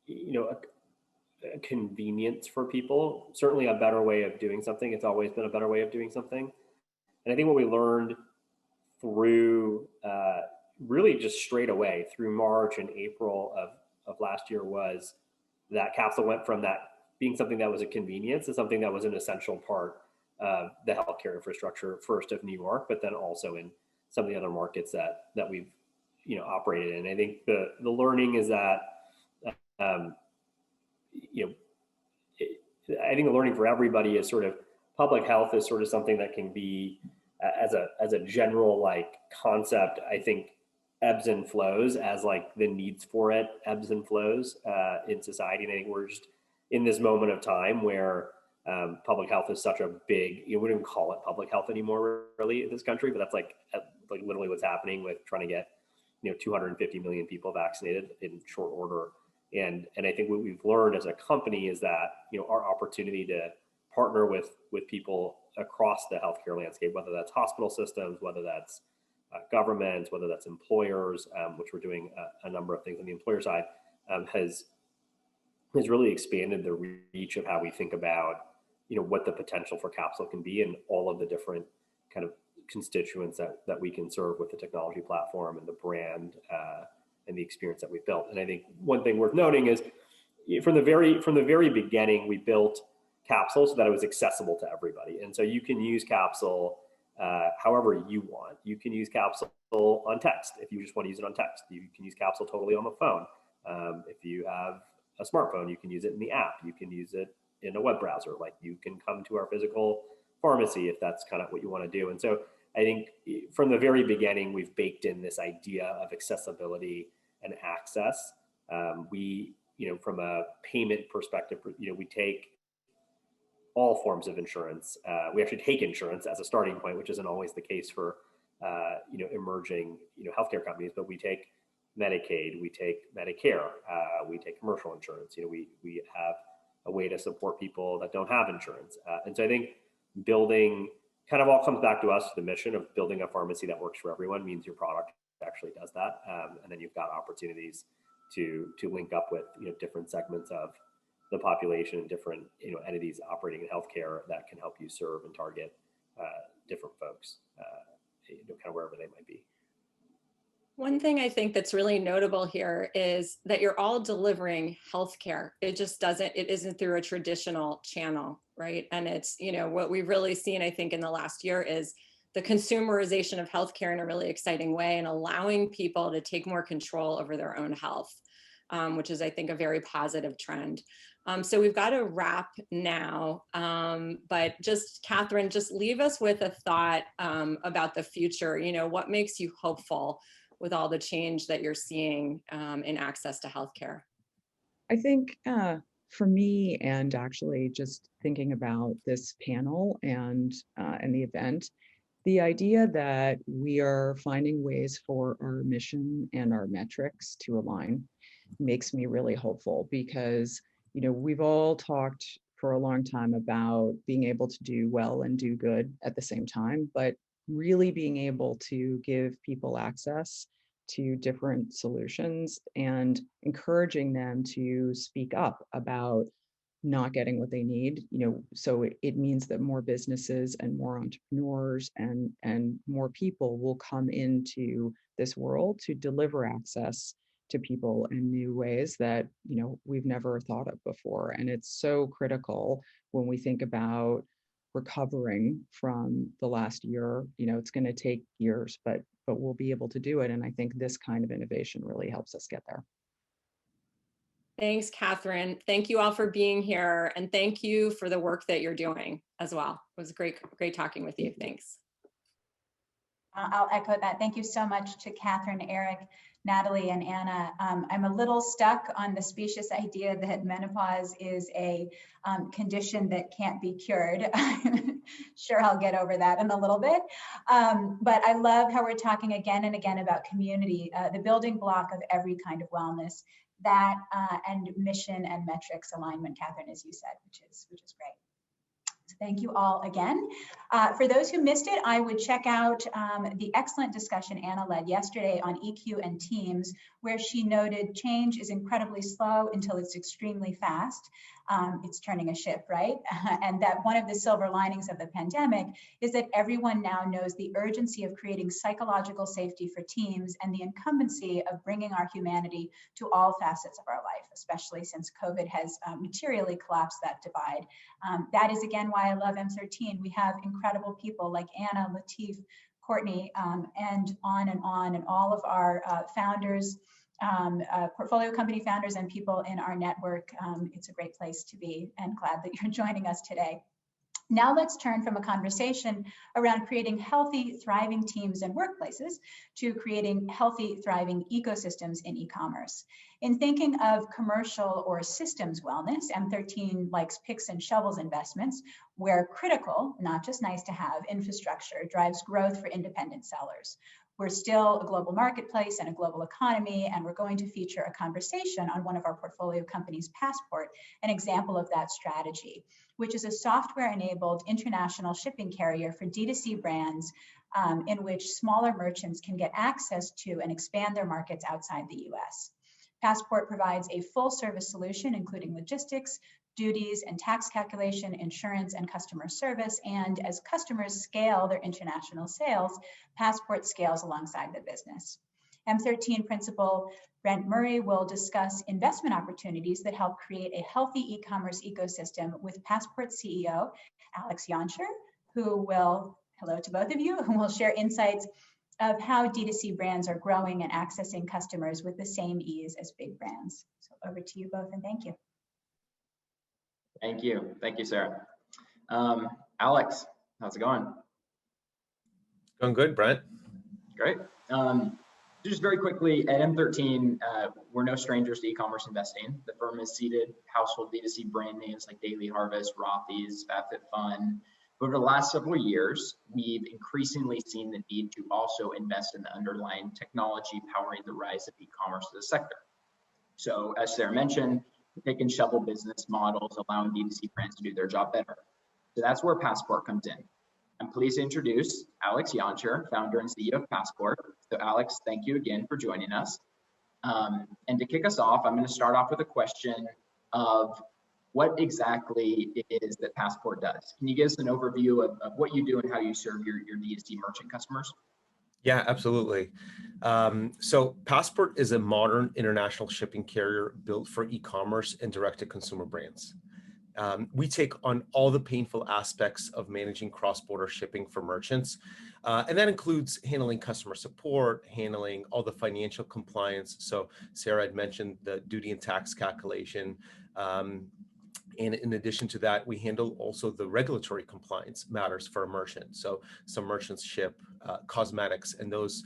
a convenience for people, certainly a better way of doing something. It's always been a better way of doing something. And I think what we learned through really just straight away through March and April of last year was that capsule went from that being something that was a convenience to something that was an essential part of the healthcare infrastructure, first of New York, but then also in some of the other markets that we've operated in. I think the learning is that I think the learning for everybody is sort of public health is sort of something that can be as a general like concept, I think ebbs and flows as like the needs for it ebbs and flows in society. And I think we're just in this moment of time where public health is such a big, we don't even call it public health anymore really in this country, but that's like literally what's happening with trying to get 250 million people vaccinated in short order. And I think what we've learned as a company is that our opportunity to partner with people across the healthcare landscape, whether that's hospital systems, whether that's governments, whether that's employers, which we're doing a number of things on the employer side, has really expanded the reach of how we think about what the potential for Capsule can be and all of the different kind of constituents that we can serve with the technology platform and the brand and the experience that we've built. And I think one thing worth noting is from the very beginning, we built Capsule so that it was accessible to everybody. And so you can use Capsule however you want. You can use Capsule on text if you just want to use it on text. You can use Capsule totally on the phone. If you have a smartphone, you can use it in the app. You can use it in a web browser. Like you can come to our physical pharmacy if that's kind of what you want to do. And so I think from the very beginning, we've baked in this idea of accessibility and access. We, from a payment perspective, we take all forms of insurance. We actually take insurance as a starting point, which isn't always the case for, emerging, healthcare companies, but we take Medicaid, we take Medicare, we take commercial insurance. We have a way to support people that don't have insurance. And so I think building kind of all comes back to us. The mission of building a pharmacy that works for everyone means your product actually does that. And then you've got opportunities to link up with, different segments of the population and different, entities operating in healthcare that can help you serve and target different folks, kind of wherever they might be. One thing I think that's really notable here is that you're all delivering healthcare. It isn't through a traditional channel, right? And it's, what we've really seen, I think, in the last year is the consumerization of healthcare in a really exciting way and allowing people to take more control over their own health, which is, I think, a very positive trend. So we've got to wrap now, but just Catherine, just leave us with a thought about the future. What makes you hopeful with all the change that you're seeing in access to healthcare? I think for me, and actually just thinking about this panel and the event, the idea that we are finding ways for our mission and our metrics to align makes me really hopeful, because we've all talked for a long time about being able to do well and do good at the same time, but really being able to give people access to different solutions and encouraging them to speak up about not getting what they need. So it means that more businesses and more entrepreneurs and more people will come into this world to deliver access to people in new ways that we've never thought of before. And it's so critical when we think about recovering from the last year. It's going to take years, but we'll be able to do it. And I think this kind of innovation really helps us get there. Thanks, Catherine. Thank you all for being here. And thank you for the work that you're doing as well. It was great talking with you. Thanks. I'll echo that. Thank you so much to Catherine, Eric, Nathalie, and Anna. I'm a little stuck on the specious idea that menopause is a condition that can't be cured. Sure, I'll get over that in a little bit. But I love how we're talking again and again about community, the building block of every kind of wellness, that and mission and metrics alignment, Catherine, as you said, which is great. Thank you all again. For those who missed it, I would check out the excellent discussion Anna led yesterday on EQ and teams, where she noted change is incredibly slow until it's extremely fast. It's turning a ship, right? And that one of the silver linings of the pandemic is that everyone now knows the urgency of creating psychological safety for teams and the incumbency of bringing our humanity to all facets of our life, especially since COVID has materially collapsed that divide. That is again why I love M13. We have incredible people like Anna, Latif, Courtney, and on, and all of our founders, portfolio company founders and people in our network. It's a great place to be, and glad that you're joining us today. Now let's turn from a conversation around creating healthy, thriving teams and workplaces to creating healthy, thriving ecosystems in e-commerce. In thinking of commercial or systems wellness, M13 likes picks and shovels investments, where critical, not just nice to have, infrastructure drives growth for independent sellers. We're still a global marketplace and a global economy, and we're going to feature a conversation on one of our portfolio companies, Passport, an example of that strategy, which is a software-enabled international shipping carrier for D2C brands in which smaller merchants can get access to and expand their markets outside the US. Passport provides a full-service solution, including logistics, duties and tax calculation, insurance, and customer service. And as customers scale their international sales, Passport scales alongside the business. M13 principal Brent Murray will discuss investment opportunities that help create a healthy e-commerce ecosystem with Passport CEO Alex Yancher, who will, hello to both of you, who will share insights of how D2C brands are growing and accessing customers with the same ease as big brands. So over to you both, and thank you. Thank you. Thank you, Sarah. Alex, how's it going? Going good, Brent. Great. Just very quickly, at M13, we're no strangers to e-commerce investing. The firm has seeded household D2C brand names like Daily Harvest, Rothy's, FabFitFun. Over the last several years, we've increasingly seen the need to also invest in the underlying technology powering the rise of e-commerce as a sector. So as Sarah mentioned, pick and shovel business models allowing D2C brands to do their job better. So that's where Passport comes in. I'm pleased to introduce Alex Yancher, founder and CEO of Passport. So Alex, thank you again for joining us. And to kick us off, I'm going to start off with a question of what exactly it is that Passport does. Can you give us an overview of what you do and how you serve your D2C merchant customers? Yeah, absolutely. So Passport is a modern international shipping carrier built for e-commerce and direct-to-consumer brands. We take on all the painful aspects of managing cross-border shipping for merchants, and that includes handling customer support, handling all the financial compliance. So Sarah had mentioned the duty and tax calculation. And in addition to that, we handle also the regulatory compliance matters for a merchant. So some merchants ship cosmetics, and those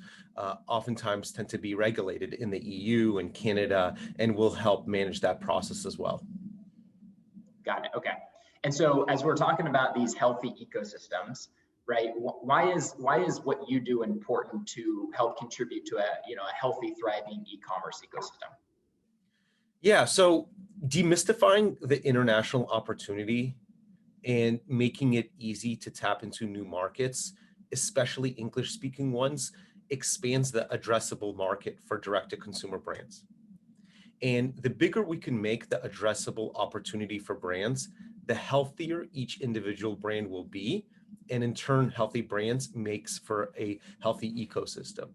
oftentimes tend to be regulated in the EU and Canada, and we'll help manage that process as well. Got it. Okay. And so as we're talking about these healthy ecosystems, right? Why is what you do important to help contribute to a healthy, thriving e-commerce ecosystem? Yeah, so demystifying the international opportunity and making it easy to tap into new markets, especially English-speaking ones, expands the addressable market for direct-to-consumer brands. And the bigger we can make the addressable opportunity for brands, the healthier each individual brand will be. And in turn, healthy brands makes for a healthy ecosystem.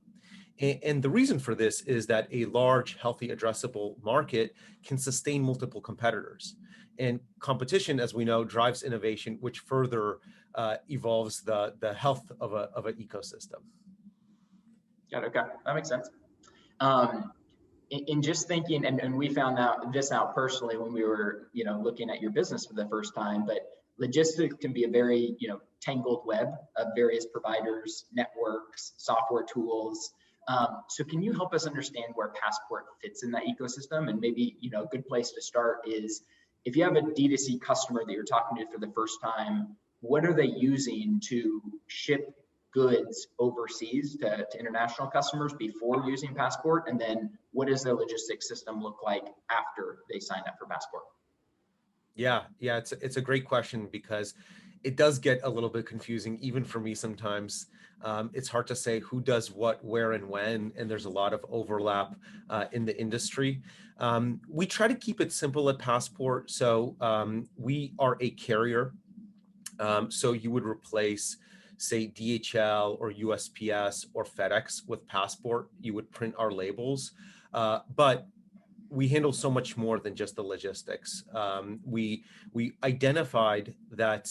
And the reason for this is that a large, healthy, addressable market can sustain multiple competitors. And competition, as we know, drives innovation, which further evolves the health of an ecosystem. Got it. Okay, that makes sense. In just thinking, and we found this out personally when we were, looking at your business for the first time, but logistics can be a very, tangled web of various providers, networks, software tools. So can you help us understand where Passport fits in that ecosystem? And maybe, a good place to start is if you have a D2C customer that you're talking to for the first time, what are they using to ship goods overseas to international customers before using Passport? And then what does their logistics system look like after they sign up for Passport? Yeah, it's a great question because it does get a little bit confusing, even for me sometimes. It's hard to say who does what, where, and when, and there's a lot of overlap in the industry. We try to keep it simple at Passport. So we are a carrier. So you would replace, say, DHL or USPS or FedEx with Passport. You would print our labels, but we handle so much more than just the logistics. We identified that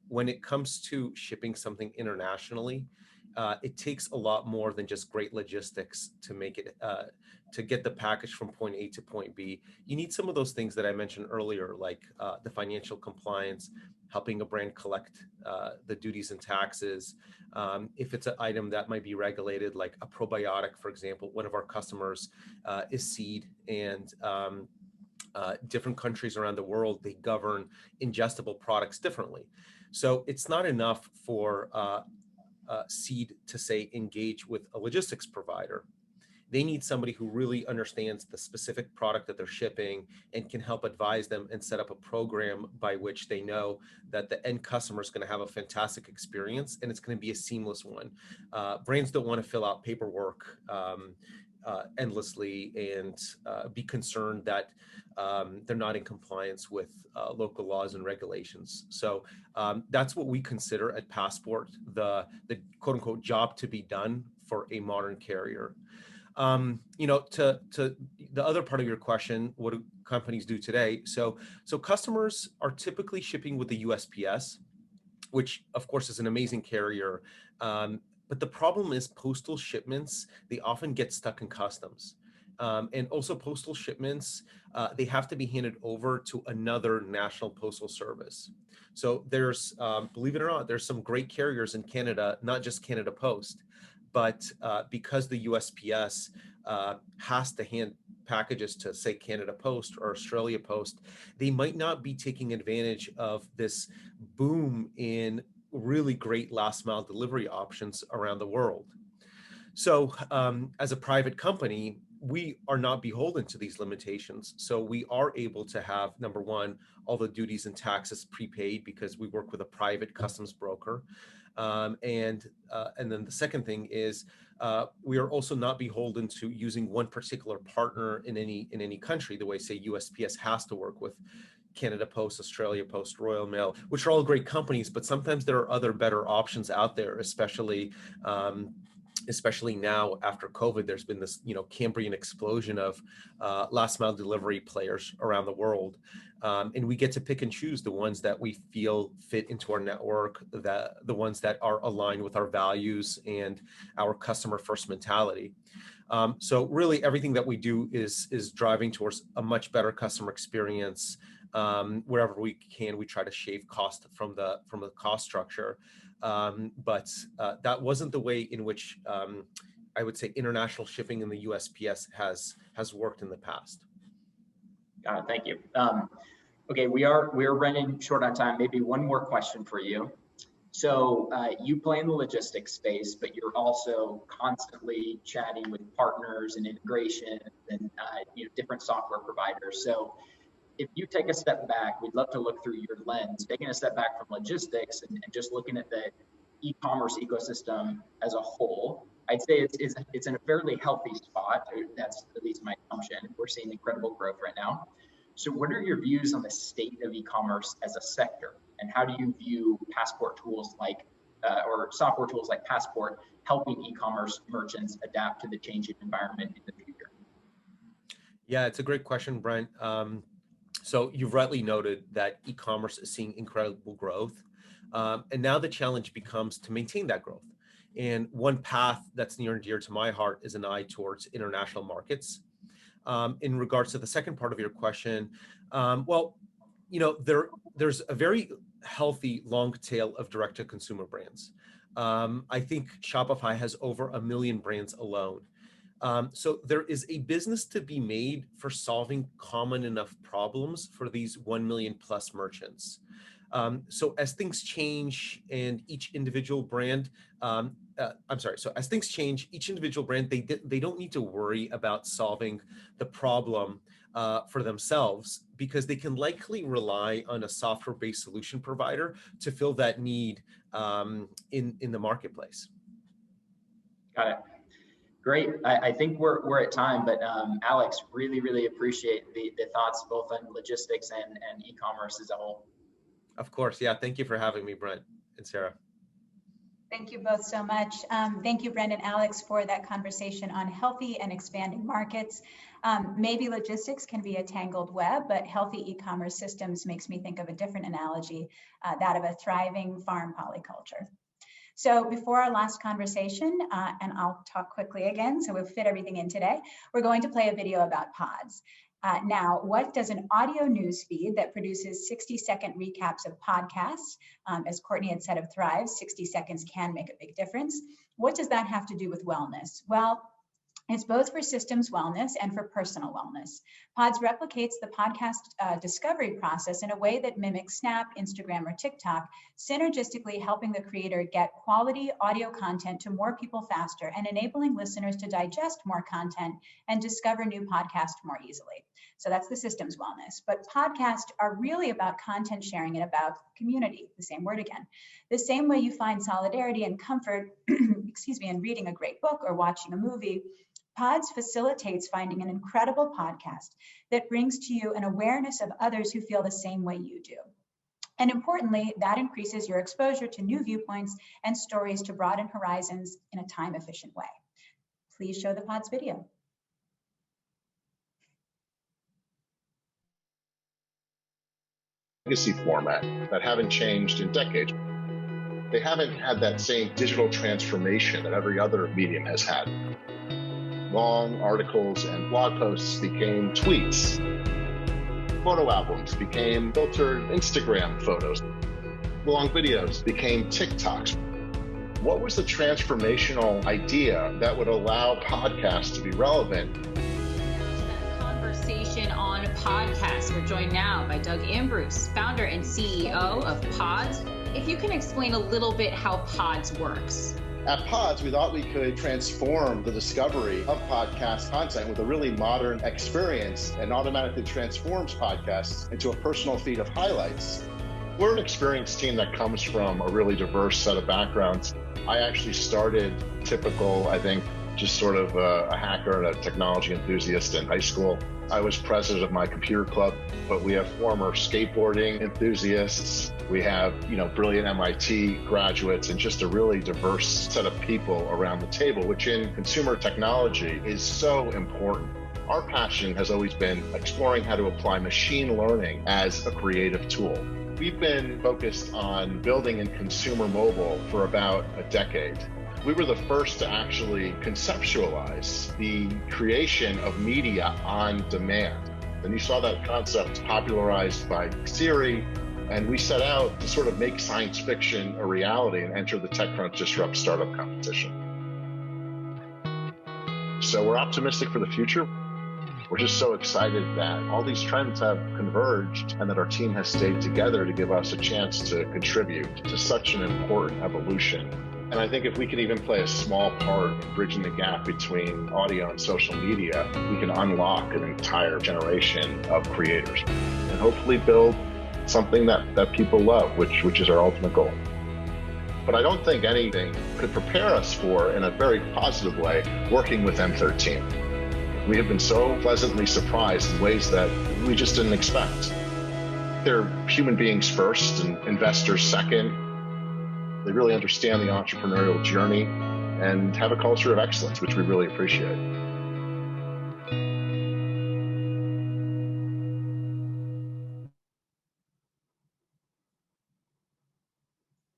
when it comes to shipping something internationally, it takes a lot more than just great logistics to make it, to get the package from point A to point B. You need some of those things that I mentioned earlier, like the financial compliance, helping a brand collect the duties and taxes. If it's an item that might be regulated, like a probiotic, for example, one of our customers is seed, and different countries around the world, they govern ingestible products differently. So it's not enough for seed to, say, engage with a logistics provider. They need somebody who really understands the specific product that they're shipping and can help advise them and set up a program by which they know that the end customer is going to have a fantastic experience and it's going to be a seamless one. Brands don't want to fill out paperwork endlessly and be concerned that they're not in compliance with local laws and regulations. So that's what we consider at Passport the quote unquote job to be done for a modern carrier. To the other part of your question, what do companies do today? So customers are typically shipping with the USPS, which of course is an amazing carrier. But the problem is postal shipments, they often get stuck in customs. And also postal shipments, they have to be handed over to another national postal service. So there's, believe it or not, there's some great carriers in Canada, not just Canada Post, but because the USPS has to hand packages to, say, Canada Post or Australia Post, they might not be taking advantage of this boom in really great last mile delivery options around the world. So as a private company, we are not beholden to these limitations. So we are able to have, number one, all the duties and taxes prepaid because we work with a private customs broker. And then the second thing is we are also not beholden to using one particular partner in any country, the way, say, USPS has to work with Canada Post, Australia Post, Royal Mail, which are all great companies, but sometimes there are other better options out there, especially now after COVID. There's been this, Cambrian explosion of last mile delivery players around the world. And we get to pick and choose the ones that we feel fit into our network, the ones that are aligned with our values and our customer first mentality. So really everything that we do is driving towards a much better customer experience. Wherever we can, we try to shave cost from the cost structure. But that wasn't the way in which I would say international shipping in the USPS has worked in the past. Got it. Thank you. Okay, we are running short on time. Maybe one more question for you. So you play in the logistics space, but you're also constantly chatting with partners and integration and different software providers. So if you take a step back, we'd love to look through your lens, taking a step back from logistics and just looking at the e-commerce ecosystem as a whole. I'd say it's in a fairly healthy spot. That's at least my assumption. We're seeing incredible growth right now. So what are your views on the state of e-commerce as a sector? And how do you view Passport tools like, or software tools like Passport helping e-commerce merchants adapt to the changing environment in the future? Yeah, it's a great question, Brent. So you've rightly noted that e-commerce is seeing incredible growth. And now the challenge becomes to maintain that growth. And one path that's near and dear to my heart is an eye towards international markets. In regards to the second part of your question, there's a very healthy long tail of direct-to-consumer brands. I think Shopify has over 1 million brands alone. So there is a business to be made for solving common enough problems for these 1 million plus merchants. So as things change and each individual brand, as things change, each individual brand, they don't need to worry about solving the problem for themselves, because they can likely rely on a software-based solution provider to fill that need in the marketplace. Got it. Great. I think we're at time, but Alex, really appreciate the thoughts both on logistics and e-commerce as a whole. Of course. Yeah. Thank you for having me, Brent and Sarah. Thank you both so much. Thank you, Brenda and Alex, for that conversation on healthy and expanding markets. Maybe logistics can be a tangled web, but healthy e-commerce systems makes me think of a different analogy, that of a thriving farm polyculture. So before our last conversation, and I'll talk quickly again, so we'll fit everything in today, we're going to play a video about pods. Now, what does an audio news feed that produces 60-second recaps of podcasts, as Courtney had said of Thrive, 60 seconds can make a big difference. What does that have to do with wellness? Well, it's both for systems wellness and for personal wellness. Pods replicates the podcast discovery process in a way that mimics Snap, Instagram, or TikTok, synergistically helping the creator get quality audio content to more people faster and enabling listeners to digest more content and discover new podcasts more easily. So that's the systems wellness. But podcasts are really about content sharing and about community, the same word again. The same way you find solidarity and comfort, excuse me, in reading a great book or watching a movie, Pods facilitates finding an incredible podcast that brings to you an awareness of others who feel the same way you do. And importantly, that increases your exposure to new viewpoints and stories to broaden horizons in a time-efficient way. Please show the Pods video. Legacy format that haven't changed in decades. They haven't had that same digital transformation that every other medium has had. Long articles and blog posts became tweets. Photo albums became filtered Instagram photos. Long videos became TikToks. What was the transformational idea that would allow podcasts to be relevant? Conversation on podcasts. We're joined now by Doug Ambrose, founder and CEO of Pods. If you can explain a little bit how Pods works. At Pods, we thought we could transform the discovery of podcast content with a really modern experience and automatically transforms podcasts into a personal feed of highlights. We're an experienced team that comes from a really diverse set of backgrounds. I actually started typical, I think, just sort of a hacker and a technology enthusiast in high school. I was president of my computer club, but we have former skateboarding enthusiasts. We have, brilliant MIT graduates and just a really diverse set of people around the table, which in consumer technology is so important. Our passion has always been exploring how to apply machine learning as a creative tool. We've been focused on building in consumer mobile for about a decade. We were the first to actually conceptualize the creation of media on demand. And you saw that concept popularized by Siri, and we set out to sort of make science fiction a reality and enter the TechCrunch Disrupt startup competition. So we're optimistic for the future. We're just so excited that all these trends have converged and that our team has stayed together to give us a chance to contribute to such an important evolution. And I think if we can even play a small part in bridging the gap between audio and social media, we can unlock an entire generation of creators and hopefully build something that people love, which is our ultimate goal. But I don't think anything could prepare us for, in a very positive way, working with M13. We have been so pleasantly surprised in ways that we just didn't expect. They're human beings first and investors second. They really understand the entrepreneurial journey and have a culture of excellence, which we really appreciate.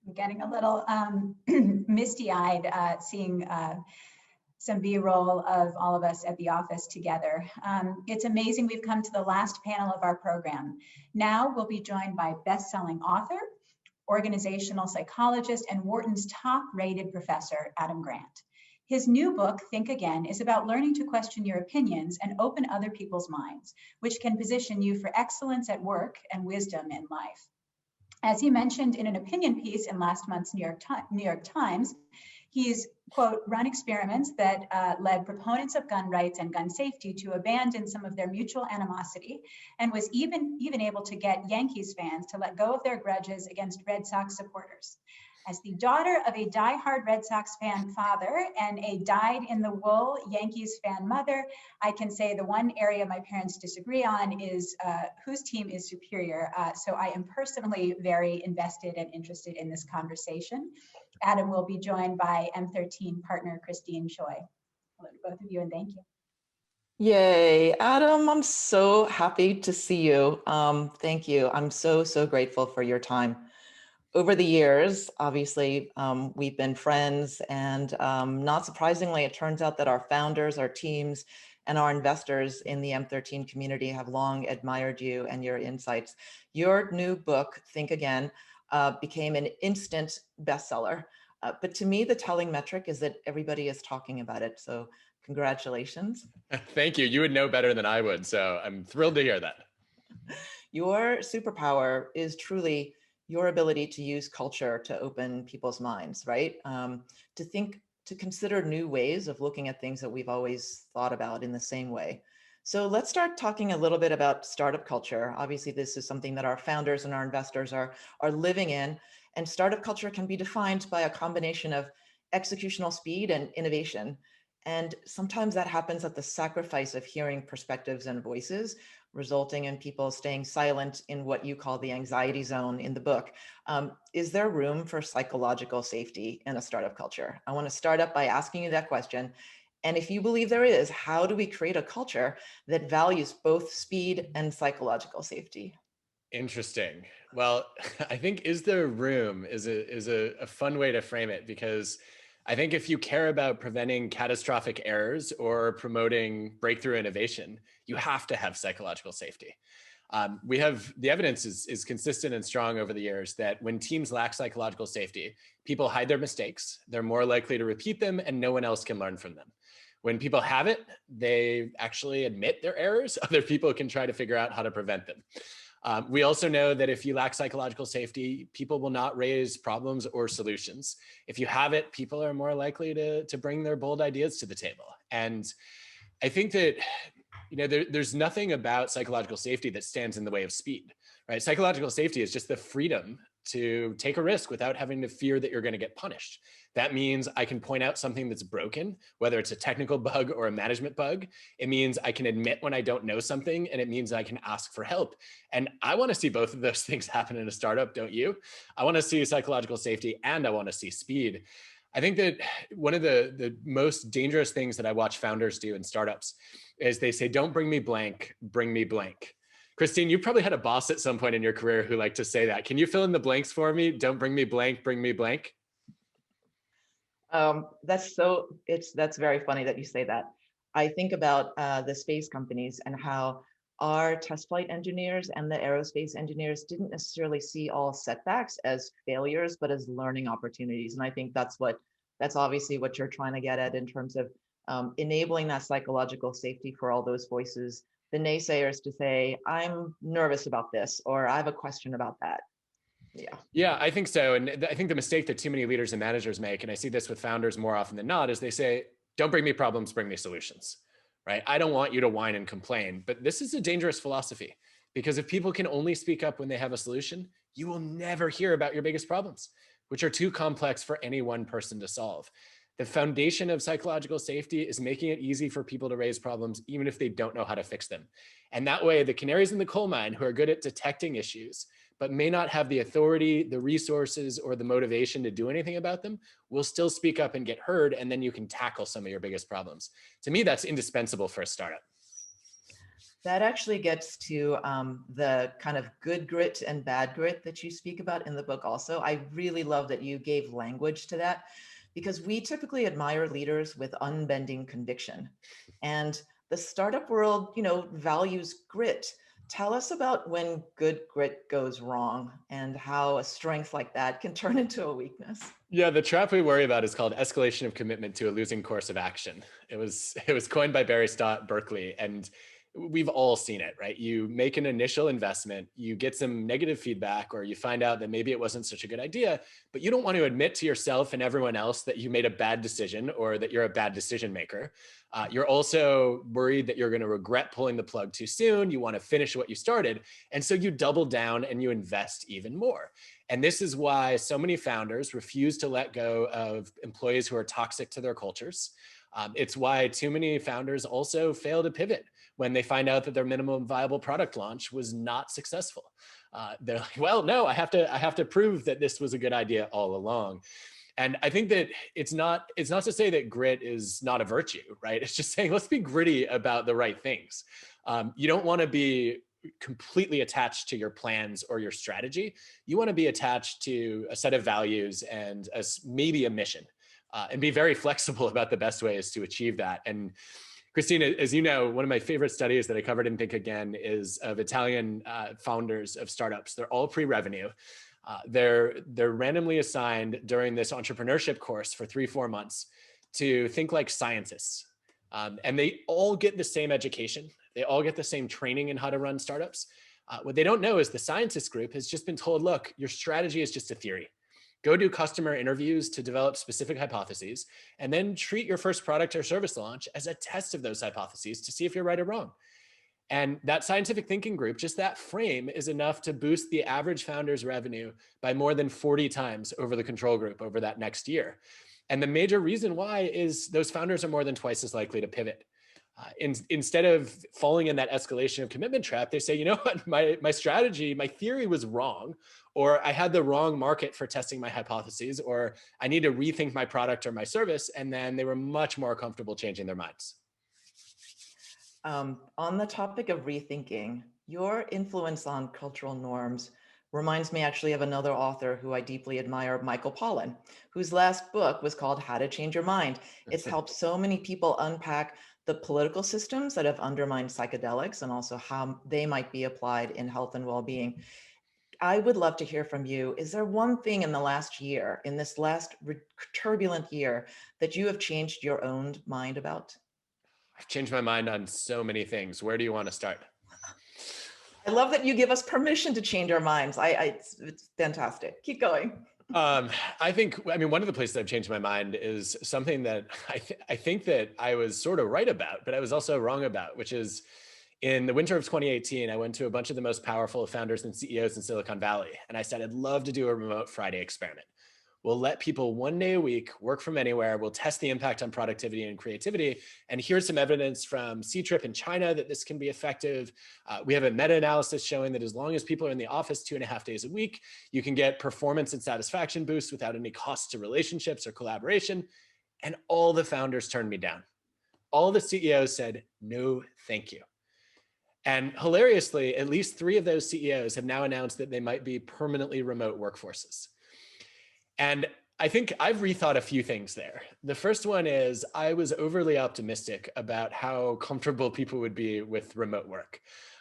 I'm getting a little misty-eyed seeing some B-roll of all of us at the office together. It's amazing we've come to the last panel of our program. Now we'll be joined by best-selling author, organizational psychologist, and Wharton's top-rated professor, Adam Grant. His new book, Think Again, is about learning to question your opinions and open other people's minds, which can position you for excellence at work and wisdom in life. As he mentioned in an opinion piece in last month's New York Times, He's, quote, run experiments that led proponents of gun rights and gun safety to abandon some of their mutual animosity, and was even able to get Yankees fans to let go of their grudges against Red Sox supporters. As the daughter of a diehard Red Sox fan father and a dyed-in-the-wool Yankees fan mother, I can say the one area my parents disagree on is whose team is superior. So I am personally very invested and interested in this conversation. Adam will be joined by M13 partner Christine Choi. Hello to both of you, and thank you. Yay, Adam, I'm so happy to see you. Thank you. I'm so grateful for your time. Over the years, obviously, we've been friends, and not surprisingly, it turns out that our founders, our teams, and our investors in the M13 community have long admired you and your insights. Your new book, Think Again, became an instant bestseller. But to me, the telling metric is that everybody is talking about it. So congratulations. Thank you. You would know better than I would. So I'm thrilled to hear that. Your superpower is truly your ability to use culture to open people's minds, right? To consider new ways of looking at things that we've always thought about in the same way. So let's start talking a little bit about startup culture. Obviously, this is something that our founders and our investors are living in. And startup culture can be defined by a combination of executional speed and innovation. And sometimes that happens at the sacrifice of hearing perspectives and voices, resulting in people staying silent in what you call the anxiety zone in the book. Is there room for psychological safety in a startup culture? I want to start up by asking you that question. And if you believe there is, how do we create a culture that values both speed and psychological safety? Interesting. Well, I think is there room is a fun way to frame it, because I think if you care about preventing catastrophic errors or promoting breakthrough innovation, you have to have psychological safety. We have the evidence is consistent and strong over the years that when teams lack psychological safety, people hide their mistakes. They're more likely to repeat them, and no one else can learn from them. When people have it, they actually admit their errors. Other people can try to figure out how to prevent them. We also know that if you lack psychological safety, people will not raise problems or solutions. If you have it, people are more likely to bring their bold ideas to the table. And I think that, there's nothing about psychological safety that stands in the way of speed, right? Psychological safety is just the freedom to take a risk without having to fear that you're going to get punished. That means I can point out something that's broken, whether it's a technical bug or a management bug. It means I can admit when I don't know something, and it means I can ask for help. And I want to see both of those things happen in a startup, don't you? I want to see psychological safety, and I want to see speed. I think that one of the most dangerous things that I watch founders do in startups is they say, don't bring me blank, bring me blank. Christine, you probably had a boss at some point in your career who liked to say that. Can you fill in the blanks for me? Don't bring me blank, bring me blank. That's very funny that you say that. I think about the space companies and how our test flight engineers and the aerospace engineers didn't necessarily see all setbacks as failures, but as learning opportunities. And I think that's obviously what you're trying to get at in terms of enabling that psychological safety for all those voices, the naysayers, to say, I'm nervous about this, or I have a question about that. Yeah, I think so. And I think the mistake that too many leaders and managers make, and I see this with founders more often than not, is they say, don't bring me problems, bring me solutions, right? I don't want you to whine and complain, but this is a dangerous philosophy, because if people can only speak up when they have a solution, you will never hear about your biggest problems, which are too complex for any one person to solve. The foundation of psychological safety is making it easy for people to raise problems, even if they don't know how to fix them. And that way, the canaries in the coal mine who are good at detecting issues, but may not have the authority, the resources, or the motivation to do anything about them, will still speak up and get heard, and then you can tackle some of your biggest problems. To me, that's indispensable for a startup. That actually gets to the kind of good grit and bad grit that you speak about in the book also. I really love that you gave language to that, because we typically admire leaders with unbending conviction. And the startup world, values grit. Tell us about when good grit goes wrong and how a strength like that can turn into a weakness. Yeah, the trap we worry about is called escalation of commitment to a losing course of action. It was coined by Barry Stott Berkeley, and we've all seen it, right? You make an initial investment, you get some negative feedback, or you find out that maybe it wasn't such a good idea, but you don't want to admit to yourself and everyone else that you made a bad decision or that you're a bad decision maker. You're also worried that you're going to regret pulling the plug too soon. You want to finish what you started. And so you double down and you invest even more. And this is why so many founders refuse to let go of employees who are toxic to their cultures. It's why too many founders also fail to pivot when they find out that their minimum viable product launch was not successful. They're like, well, no, I have to prove that this was a good idea all along. And I think that it's not to say that grit is not a virtue, right? It's just saying, let's be gritty about the right things. You don't want to be completely attached to your plans or your strategy. You want to be attached to a set of values and maybe a mission, and be very flexible about the best ways to achieve that. And Christine, as you know, one of my favorite studies that I covered in Think Again is of Italian founders of startups. They're all pre-revenue. They're randomly assigned during this entrepreneurship course for 3-4 months to think like scientists. And they all get the same education. They all get the same training in how to run startups. What they don't know is the scientist group has just been told, look, your strategy is just a theory. Go do customer interviews to develop specific hypotheses, and then treat your first product or service launch as a test of those hypotheses to see if you're right or wrong. And that scientific thinking group, just that frame, is enough to boost the average founder's revenue by more than 40 times over the control group over that next year. And the major reason why is those founders are more than twice as likely to pivot. Instead of falling in that escalation of commitment trap, they say, you know what, my strategy, my theory was wrong, or I had the wrong market for testing my hypotheses, or I need to rethink my product or my service. And then they were much more comfortable changing their minds. On the topic of rethinking, your influence on cultural norms reminds me actually of another author who I deeply admire, Michael Pollan, whose last book was called How to Change Your Mind. It's helped so many people unpack the political systems that have undermined psychedelics and also how they might be applied in health and well-being. I would love to hear from you. Is there one thing in the last year, in this last turbulent year, that you have changed your own mind about? I've changed my mind on so many things. Where do you want to start? I love that you give us permission to change our minds. It's fantastic. Keep going. I mean, one of the places I've changed my mind is something that I think that I was sort of right about, but I was also wrong about, which is in the winter of 2018, I went to a bunch of the most powerful founders and CEOs in Silicon Valley. And I said, I'd love to do a remote Friday experiment. We'll let people 1 day a week work from anywhere. We'll test the impact on productivity and creativity. And here's some evidence from C-Trip in China that this can be effective. We have a meta-analysis showing that as long as people are in the office 2.5 days a week, you can get performance and satisfaction boosts without any cost to relationships or collaboration. And all the founders turned me down. All the CEOs said, no, thank you. And hilariously, at least 3 of those CEOs have now announced that they might be permanently remote workforces. And I think I've rethought a few things there. The first one is I was overly optimistic about how comfortable people would be with remote work.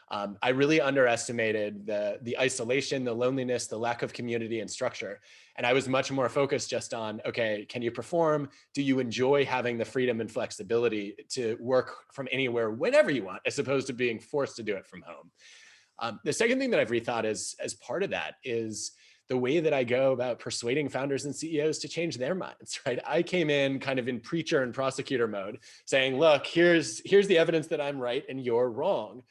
I really underestimated the isolation, the loneliness, the lack of community and structure. And I was much more focused just on, okay, can you perform? Do you enjoy having the freedom and flexibility to work from anywhere, whenever you want, as opposed to being forced to do it from home? The second thing that I've rethought as part of that is the way that I go about persuading founders and CEOs to change their minds, right? I came in kind of in preacher and prosecutor mode saying, look, here's the evidence that I'm right and you're wrong.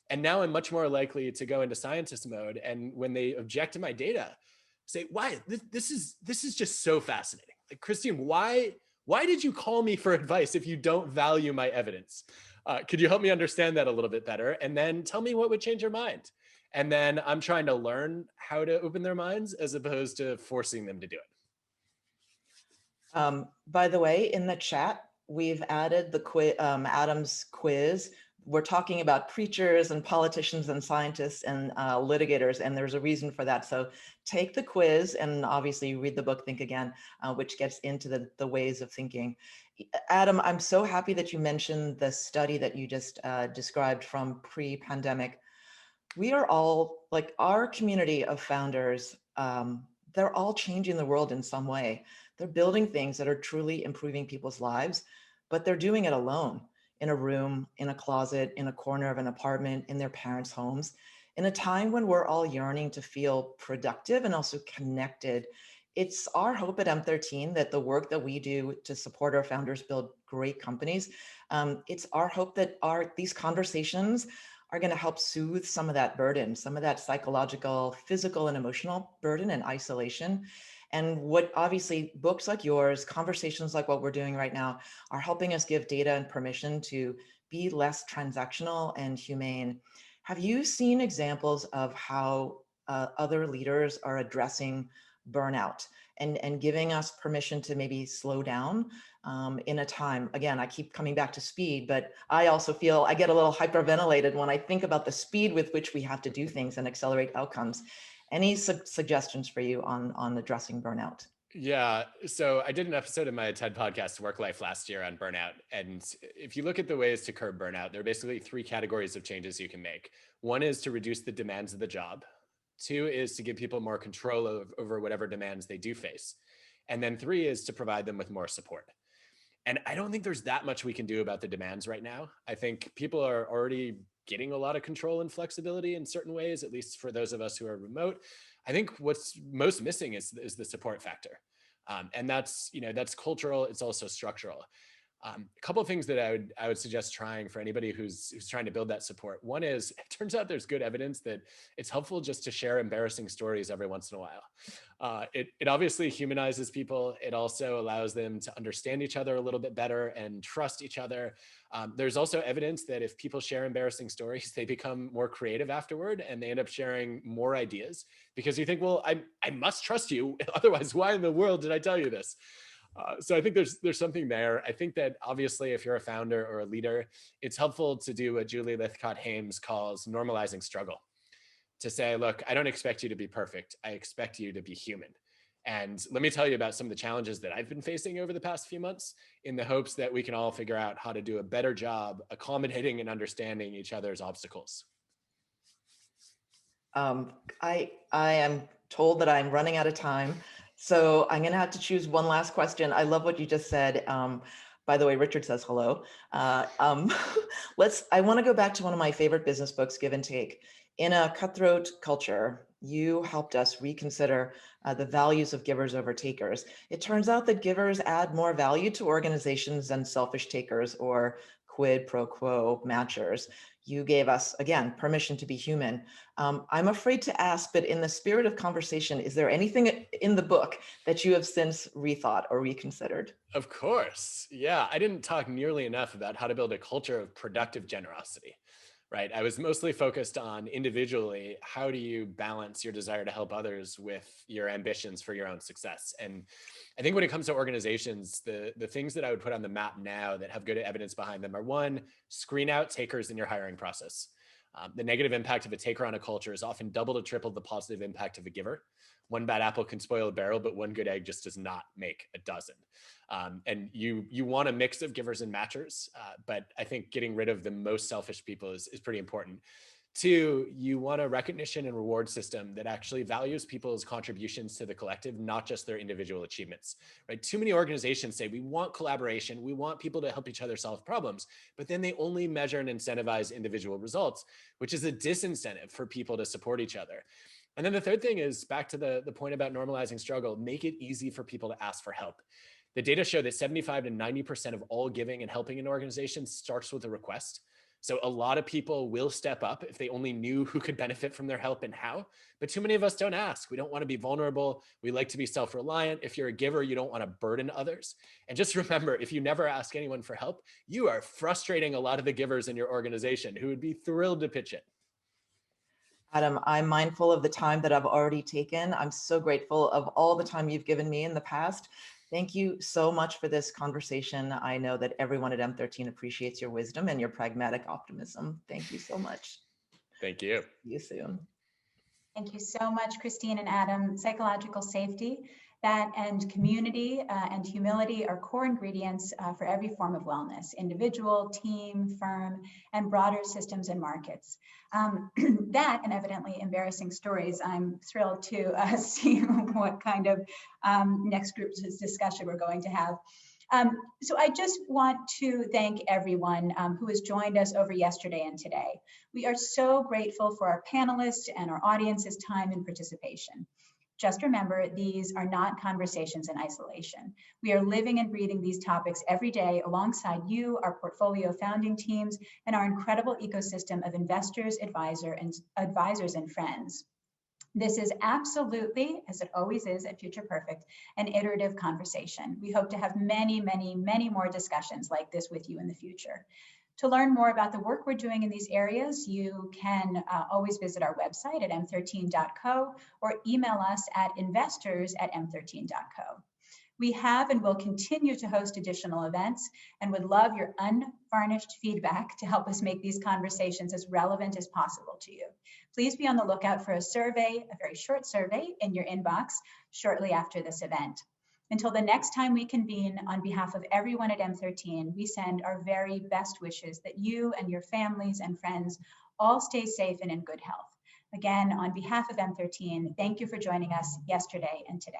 And now I'm much more likely to go into scientist mode. And when they object to my data, say, why? This is just so fascinating. Like, Christine, why did you call me for advice if you don't value my evidence? Could you help me understand that a little bit better? And then tell me what would change your mind. And then I'm trying to learn how to open their minds as opposed to forcing them to do it. By the way, in the chat, we've added the Adam's quiz. We're talking about preachers and politicians and scientists and litigators, and there's a reason for that. So take the quiz and obviously read the book, Think Again, which gets into the ways of thinking. Adam, I'm so happy that you mentioned the study that you just described from pre-pandemic. We are all, like our community of founders, they're all changing the world in some way. They're building things that are truly improving people's lives, but they're doing it alone. in a room, in a closet, in a corner of an apartment, in their parents' homes, in a time when we're all yearning to feel productive and also connected. It's our hope at M13 that the work that we do to support our founders build great companies, it's our hope that these conversations are going to help soothe some of that burden, some of that psychological, physical, and emotional burden and isolation. And what obviously books like yours, conversations like what we're doing right now, are helping us give data and permission to be less transactional and humane. Have you seen examples of how other leaders are addressing burnout and giving us permission to maybe slow down in a time? Again, I keep coming back to speed, but I also feel I get a little hyperventilated when I think about the speed with which we have to do things and accelerate outcomes. Any suggestions for you on addressing burnout? Yeah, so I did an episode of my TED podcast, Work Life, last year on burnout. And if you look at the ways to curb burnout, there are basically 3 categories of changes you can make. One is to reduce the demands of the job. 2 is to give people more control over whatever demands they do face. And then 3 is to provide them with more support. And I don't think there's that much we can do about the demands right now. I think people are already getting a lot of control and flexibility in certain ways, at least for those of us who are remote. I think what's most missing is the support factor. And that's cultural, it's also structural. A couple of things that I would suggest trying for anybody who's trying to build that support. One is, it turns out there's good evidence that it's helpful just to share embarrassing stories every once in a while. It obviously humanizes people. It also allows them to understand each other a little bit better and trust each other. There's also evidence that if people share embarrassing stories, they become more creative afterward and they end up sharing more ideas because you think, well, I must trust you. Otherwise, why in the world did I tell you this? So I think there's something there. I think that obviously if you're a founder or a leader, it's helpful to do what Julie Lythcott-Hames calls normalizing struggle. To say, look, I don't expect you to be perfect. I expect you to be human. And let me tell you about some of the challenges that I've been facing over the past few months in the hopes that we can all figure out how to do a better job accommodating and understanding each other's obstacles. I am told that I'm running out of time. So I'm going to have to choose one last question. I love what you just said. By the way, Richard says hello. I want to go back to one of my favorite business books, Give and Take. In a cutthroat culture, you helped us reconsider the values of givers over takers. It turns out that givers add more value to organizations than selfish takers or quid pro quo matchers. You gave us, again, permission to be human. I'm afraid to ask, but in the spirit of conversation, is there anything in the book that you have since rethought or reconsidered? Of course. Yeah, I didn't talk nearly enough about how to build a culture of productive generosity, right? I was mostly focused on individually, how do you balance your desire to help others with your ambitions for your own success? And I think when it comes to organizations, the things that I would put on the map now that have good evidence behind them are: 1, screen out takers in your hiring process. The negative impact of a taker on a culture is often double to triple the positive impact of a giver. One bad apple can spoil a barrel, but one good egg just does not make a dozen. And you want a mix of givers and matchers, but I think getting rid of the most selfish people is pretty important. 2, you want a recognition and reward system that actually values people's contributions to the collective, not just their individual achievements, right? Too many organizations say, we want collaboration, we want people to help each other solve problems, but then they only measure and incentivize individual results, which is a disincentive for people to support each other. And then the third thing is back to the point about normalizing struggle, make it easy for people to ask for help. The data show that 75 to 90% of all giving and helping in organizations starts with a request. So a lot of people will step up if they only knew who could benefit from their help and how, but too many of us don't ask. We don't want to be vulnerable. We like to be self-reliant. If you're a giver, you don't want to burden others. And just remember, if you never ask anyone for help, you are frustrating a lot of the givers in your organization who would be thrilled to pitch in. Adam, I'm mindful of the time that I've already taken. I'm so grateful of all the time you've given me in the past. Thank you so much for this conversation. I know that everyone at M13 appreciates your wisdom and your pragmatic optimism. Thank you so much. Thank you. See you soon. Thank you so much, Christine and Adam. Psychological safety, that and community and humility are core ingredients for every form of wellness: individual, team, firm, and broader systems and markets. That and evidently embarrassing stories. I'm thrilled to see what kind of next group discussion we're going to have. So I just want to thank everyone who has joined us over yesterday and today. We are so grateful for our panelists and our audience's time and participation. Just remember, these are not conversations in isolation. We are living and breathing these topics every day alongside you, our portfolio founding teams, and our incredible ecosystem of investors, advisors, and friends. This is absolutely, as it always is at Future Perfect, an iterative conversation. We hope to have many, many, many more discussions like this with you in the future. To learn more about the work we're doing in these areas, you can always visit our website at m13.co or email us at investors@m13.co. We have and will continue to host additional events and would love your unvarnished feedback to help us make these conversations as relevant as possible to you. Please be on the lookout for a survey, a very short survey, in your inbox shortly after this event. Until the next time we convene, on behalf of everyone at M13, we send our very best wishes that you and your families and friends all stay safe and in good health. Again, on behalf of M13, thank you for joining us yesterday and today.